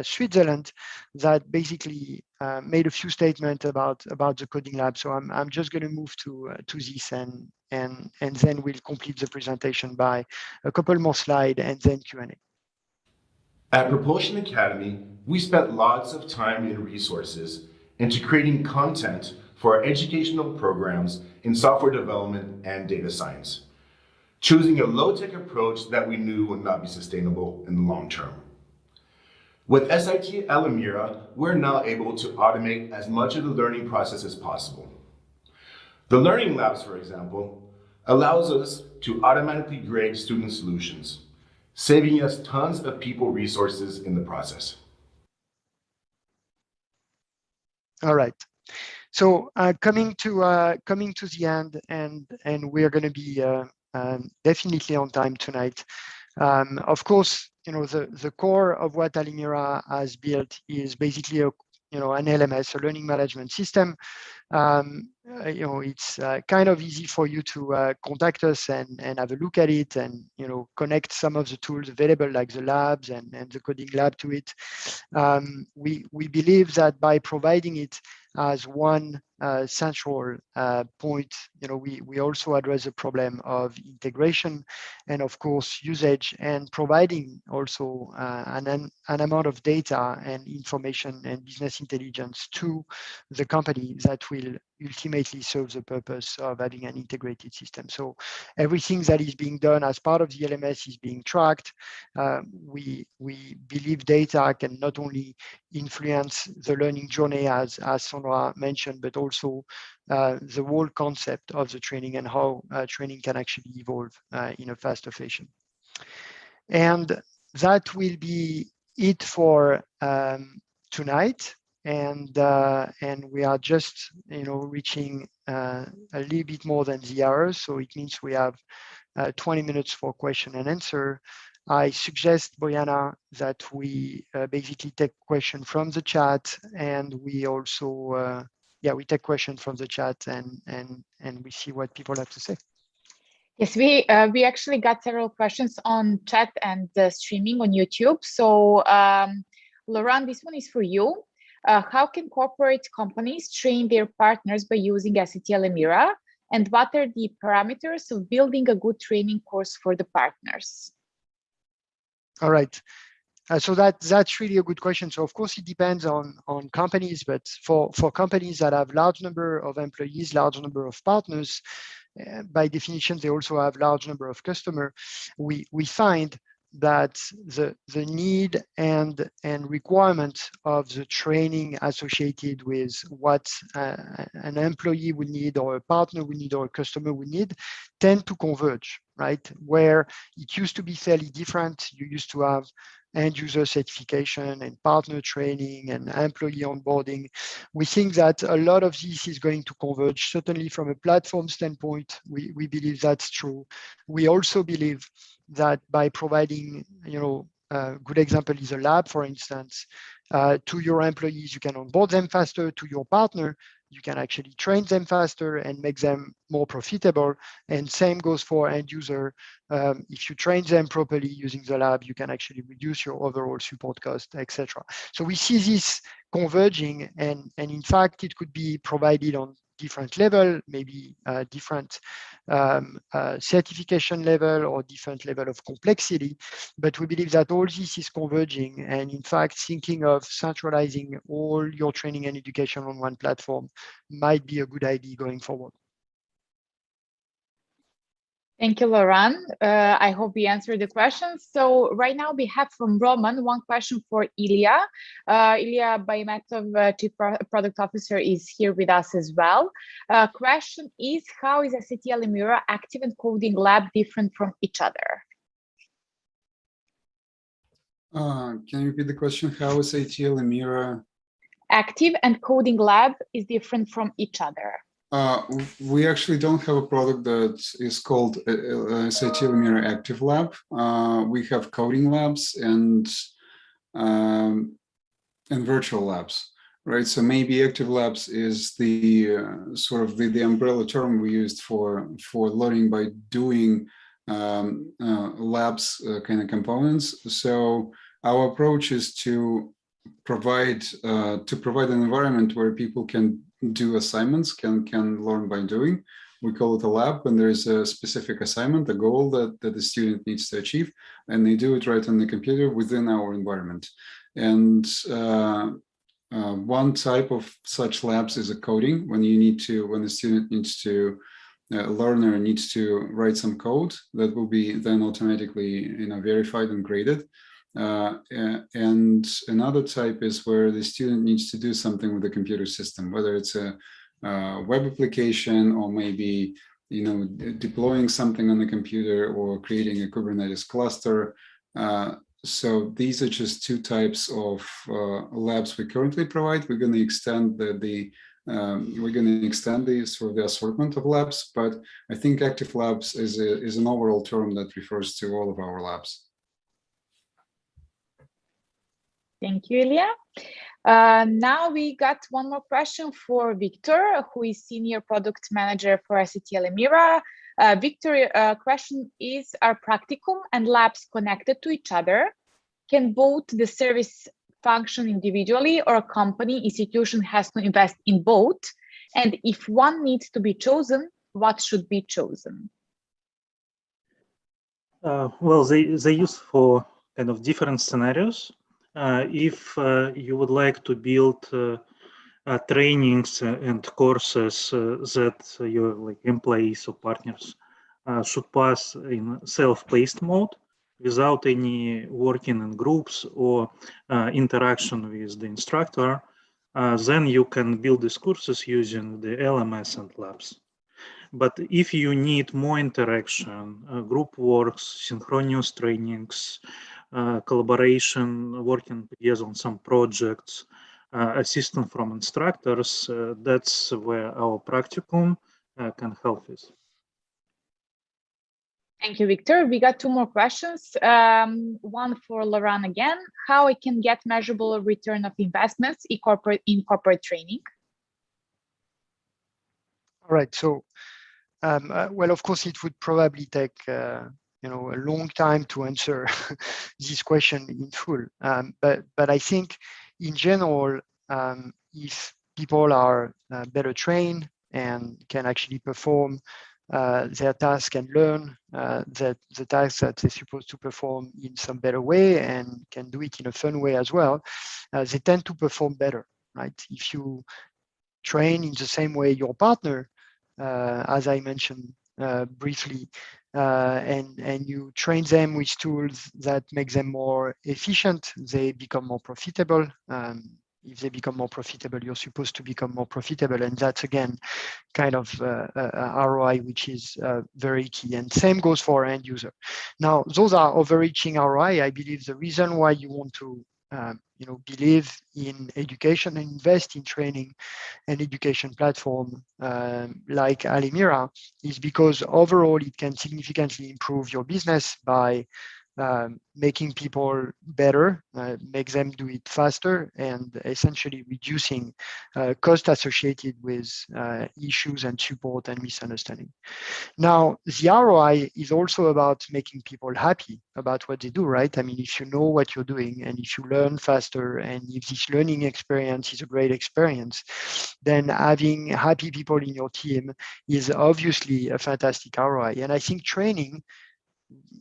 Switzerland, that basically made a few statements about the coding lab. So I'm just going to move to this, and then we'll complete the presentation by a couple more slides and then Q&A. At Propulsion Academy, we spent lots of time and resources into creating content for our educational programs in software development and data science, choosing a low-tech approach that we knew would not be sustainable in the long term. With SIT Alimira, we're now able to automate as much of the learning process as possible. The learning labs, for example, allows us to automatically grade student solutions, saving us tons of people resources in the process. All right. So coming to the end, and we're going to be definitely on time tonight. Of course, the core of what Alimira has built is basically an LMS, a learning management system. It's kind of easy for you to contact us and have a look at it, and connect some of the tools available, like the labs and the coding lab, to it. We believe that by providing it as one central point, we also address the problem of integration and, of course, usage, and providing also an amount of data and information and business intelligence to the company that will ultimately serve the purpose of having an integrated system. So everything that is being done as part of the LMS is being tracked. We believe data can not only influence the learning journey, as Sandra mentioned, but also the whole concept of the training and how training can actually evolve in a faster fashion. And that will be it for tonight. And we are just reaching a little bit more than the hour, so it means we have 20 minutes for question and answer. I suggest, Boyana, that we basically take question from the chat, and we also we take question from the chat, and we see what people have to say. Yes, we actually got several questions on chat and streaming on YouTube. So, Laurent, this one is for you. How can corporate companies train their partners by using SAT Alimira? And what are the parameters of building a good training course for the partners? All right. So that's really a good question. So of course it depends on companies, but for companies that have large number of employees, large number of partners, by definition they also have large number of customers. We find that the need and requirement of the training associated with what an employee would need, or a partner would need, or a customer would need, tend to converge, right? Where it used to be fairly different. You used to have end user certification and partner training and employee onboarding. We think that a lot of this is going to converge. Certainly from a platform standpoint, we believe that's true. We also believe that by providing, a good example is a lab, for instance, to your employees, you can onboard them faster. To your partner, you can actually train them faster and make them more profitable. And same goes for end user. If you train them properly using the lab, you can actually reduce your overall support cost, etc. So we see this converging, and in fact, it could be provided on different level, maybe different certification level or different level of complexity. But we believe that all this is converging, and in fact, thinking of centralizing all your training and education on one platform might be a good idea going forward. Thank you, Laurent. I hope we answered the questions. So right now we have from Roman one question for Ilya. Ilya Baymetov, Chief Product Officer, is here with us as well. Question is, how is SAT Alimira Active and Coding Lab different from each other? Can you repeat the question? How is SAT Alimira Active and Coding Lab is different from each other? We actually don't have a product that is called SAT Alimira Active Lab. We have coding labs and virtual labs, right? So maybe Active Labs is the sort of the umbrella term we used for learning by doing labs kind of components. So our approach is to provide an environment where people can do assignments, can learn by doing. We call it a lab when there is a specific assignment, a goal that the student needs to achieve, and they do it right on the computer within our environment. And one type of such labs is a coding, when the student needs to, learner needs to write some code that will be then automatically verified and graded. And another type is where the student needs to do something with the computer system, whether it's a web application or maybe deploying something on the computer or creating a Kubernetes cluster. So these are just two types of labs we currently provide. We're going to extend the sort of the assortment of labs, but I think Active Labs is an overall term that refers to all of our labs. Thank you, Ilya. Now we got one more question for Victor, who is Senior Product Manager for SAT Alimira. Victor, question is, are practicum and labs connected to each other? Can both the service function individually, or a company institution has to invest in both? And if one needs to be chosen, what should be chosen? Well, they use for kind of different scenarios. If you would like to build trainings and courses that your employees or partners should pass in self-paced mode without any working in groups or interaction with the instructor, then you can build these courses using the LMS and labs. But if you need more interaction, group works, synchronous trainings, collaboration, working together on some projects, assistance from instructors, that's where our practicum can help with. Thank you, Victor. We got two more questions. One for Laurent again. How I can get measurable return of investments in corporate training? All right. So Well, of course, it would probably take a long time to answer this question in full. But I think in general, if people are better trained and can actually perform their task and learn that the tasks that they're supposed to perform in some better way and can do it in a fun way as well, they tend to perform better, right? If you train in the same way your partner, as I mentioned briefly, and you train them with tools that make them more efficient, they become more profitable. If they become more profitable, you're supposed to become more profitable. And that's, again, kind of ROI, which is very key. And same goes for end user. Now, those are overreaching ROI. I believe the reason why you want to believe in education and invest in training and education platform like Alimira is because overall it can significantly improve your business by making people better, make them do it faster, and essentially reducing costs associated with issues and support and misunderstanding. Now, the ROI is also about making people happy about what they do, right? I mean, if you know what you're doing and if you learn faster and if this learning experience is a great experience, then having happy people in your team is obviously a fantastic ROI. And I think training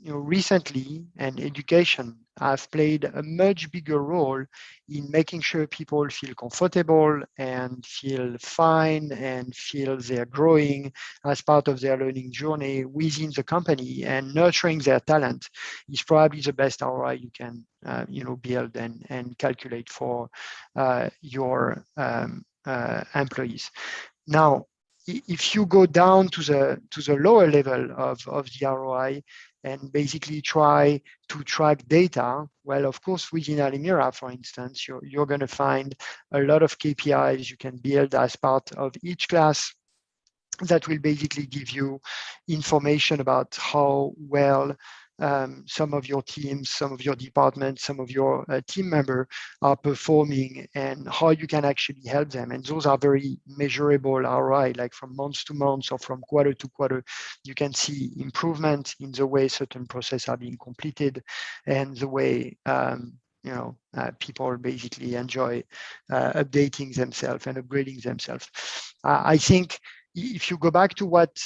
recently and education have played a much bigger role in making sure people feel comfortable and feel fine and feel they're growing as part of their learning journey within the company, and nurturing their talent is probably the best ROI you can build and calculate for your employees. Now, if you go down to the lower level of the ROI and basically try to track data, well, of course, within Alimira, for instance, you're going to find a lot of KPIs you can build as part of each class that will basically give you information about how well some of your teams, some of your departments, some of your team members are performing and how you can actually help them. And those are very measurable ROI, like from month to month or from quarter to quarter. You can see improvement in the way certain processes are being completed and the way people basically enjoy updating themselves and upgrading themselves. I think if you go back to what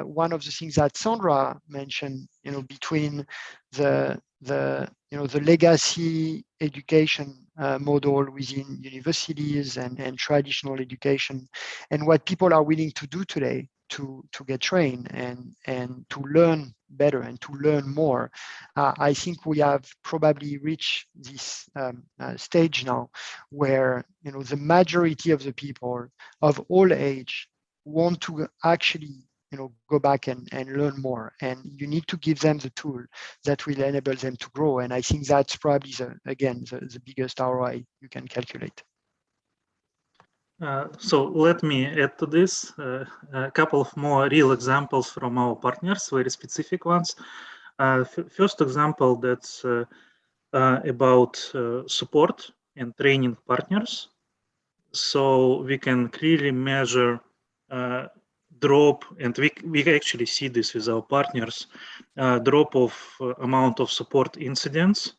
one of the things that Sandra mentioned, between the legacy education model within universities and traditional education, and what people are willing to do today to get trained and to learn better and to learn more, I think we have probably reached this stage now where the majority of the people of all age want to actually go back and learn more, and you need to give them the tool that will enable them to grow. And I think that's probably the biggest ROI you can calculate. So let me add to this a couple of more real examples from our partners, very specific ones. First example, that's about support and training partners. So we can clearly measure drop, and we actually see this with our partners, drop of amount of support incidents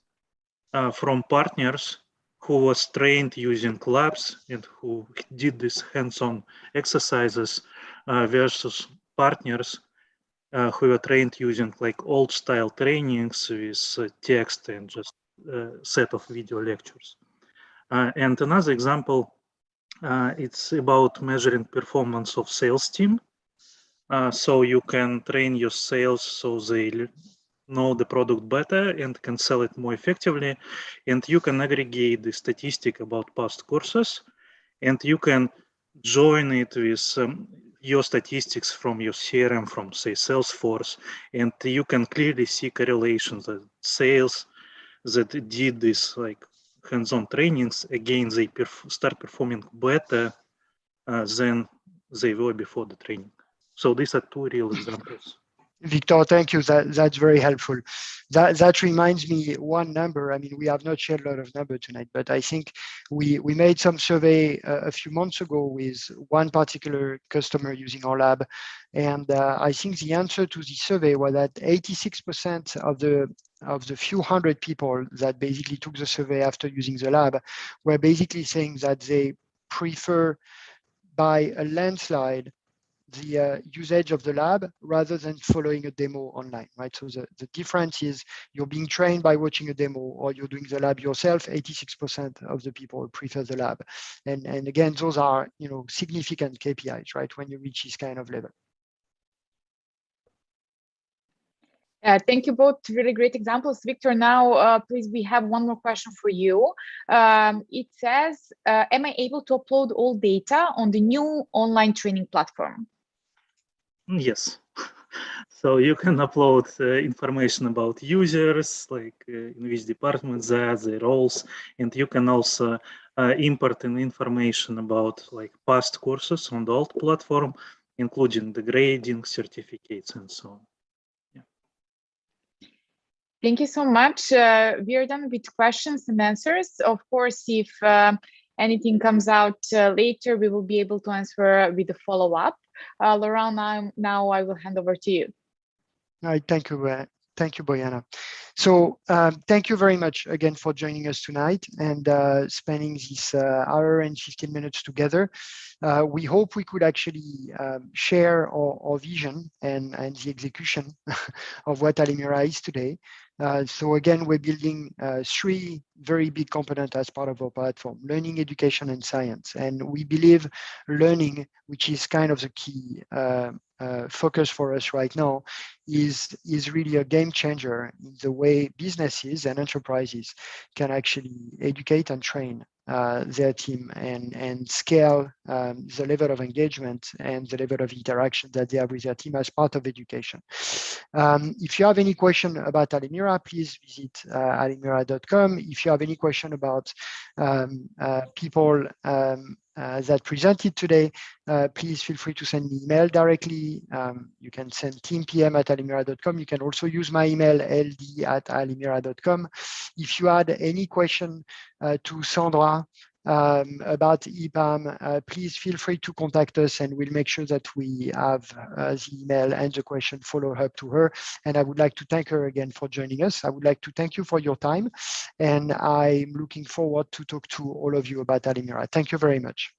from partners who was trained using labs and who did these hands-on exercises versus partners who were trained using like old style trainings with text and just a set of video lectures. And another example, it's about measuring performance of sales team. So you can train your sales so they know the product better and can sell it more effectively. And you can aggregate the statistic about past courses, and you can join it with your statistics from your CRM, from say Salesforce, and you can clearly see correlations that sales that did this like hands-on trainings, again, they start performing better than they were before the training. So these are two real examples. Victor, thank you. That's very helpful. That reminds me one number. I mean, we have not shared a lot of number tonight, but I think we made some survey a few months ago with one particular customer using our lab, and I think the answer to the survey was that 86% of the few hundred people that basically took the survey after using the lab were basically saying that they prefer by a landslide the usage of the lab rather than following a demo online, right? So the difference is you're being trained by watching a demo or you're doing the lab yourself. 86% of the people prefer the lab. And again, those are, significant KPIs, right? When you reach this kind of level. Thank you both. Really great examples. Victor, now please, we have one more question for you. It says, am I able to upload all data on the new online training platform? Yes. So you can upload information about users, like in which departments they are, their roles, and you can also import information about like past courses on the old platform, including the grading, certificates, and so on. Thank you so much. We are done with questions and answers. Of course, if anything comes out later, we will be able to answer with a follow-up. Laurent, now I will hand over to you. All right, thank you. Thank you, Bojana. So thank you very much again for joining us tonight and spending this hour and 15 minutes together. We hope we could actually share our vision and the execution of what Alimira is today. So again, we're building three very big components as part of our platform: learning, education, and science. And we believe learning, which is kind of the key focus for us right now, is really a game changer in the way businesses and enterprises can actually educate and train their team and scale the level of engagement and the level of interaction that they have with their team as part of education. If you have any question about Alimira, please visit alimira.com. If you have any question about people that presented today, please feel free to send me email directly. You can send teampm@alimira.com. You can also use my email, ld@alimira.com. If you had any question to Sandra about EPAM, please feel free to contact us and we'll make sure that we have the email and the question follow up to her. And I would like to thank her again for joining us. I would like to thank you for your time, and I'm looking forward to talk to all of you about Alimira. Thank you very much.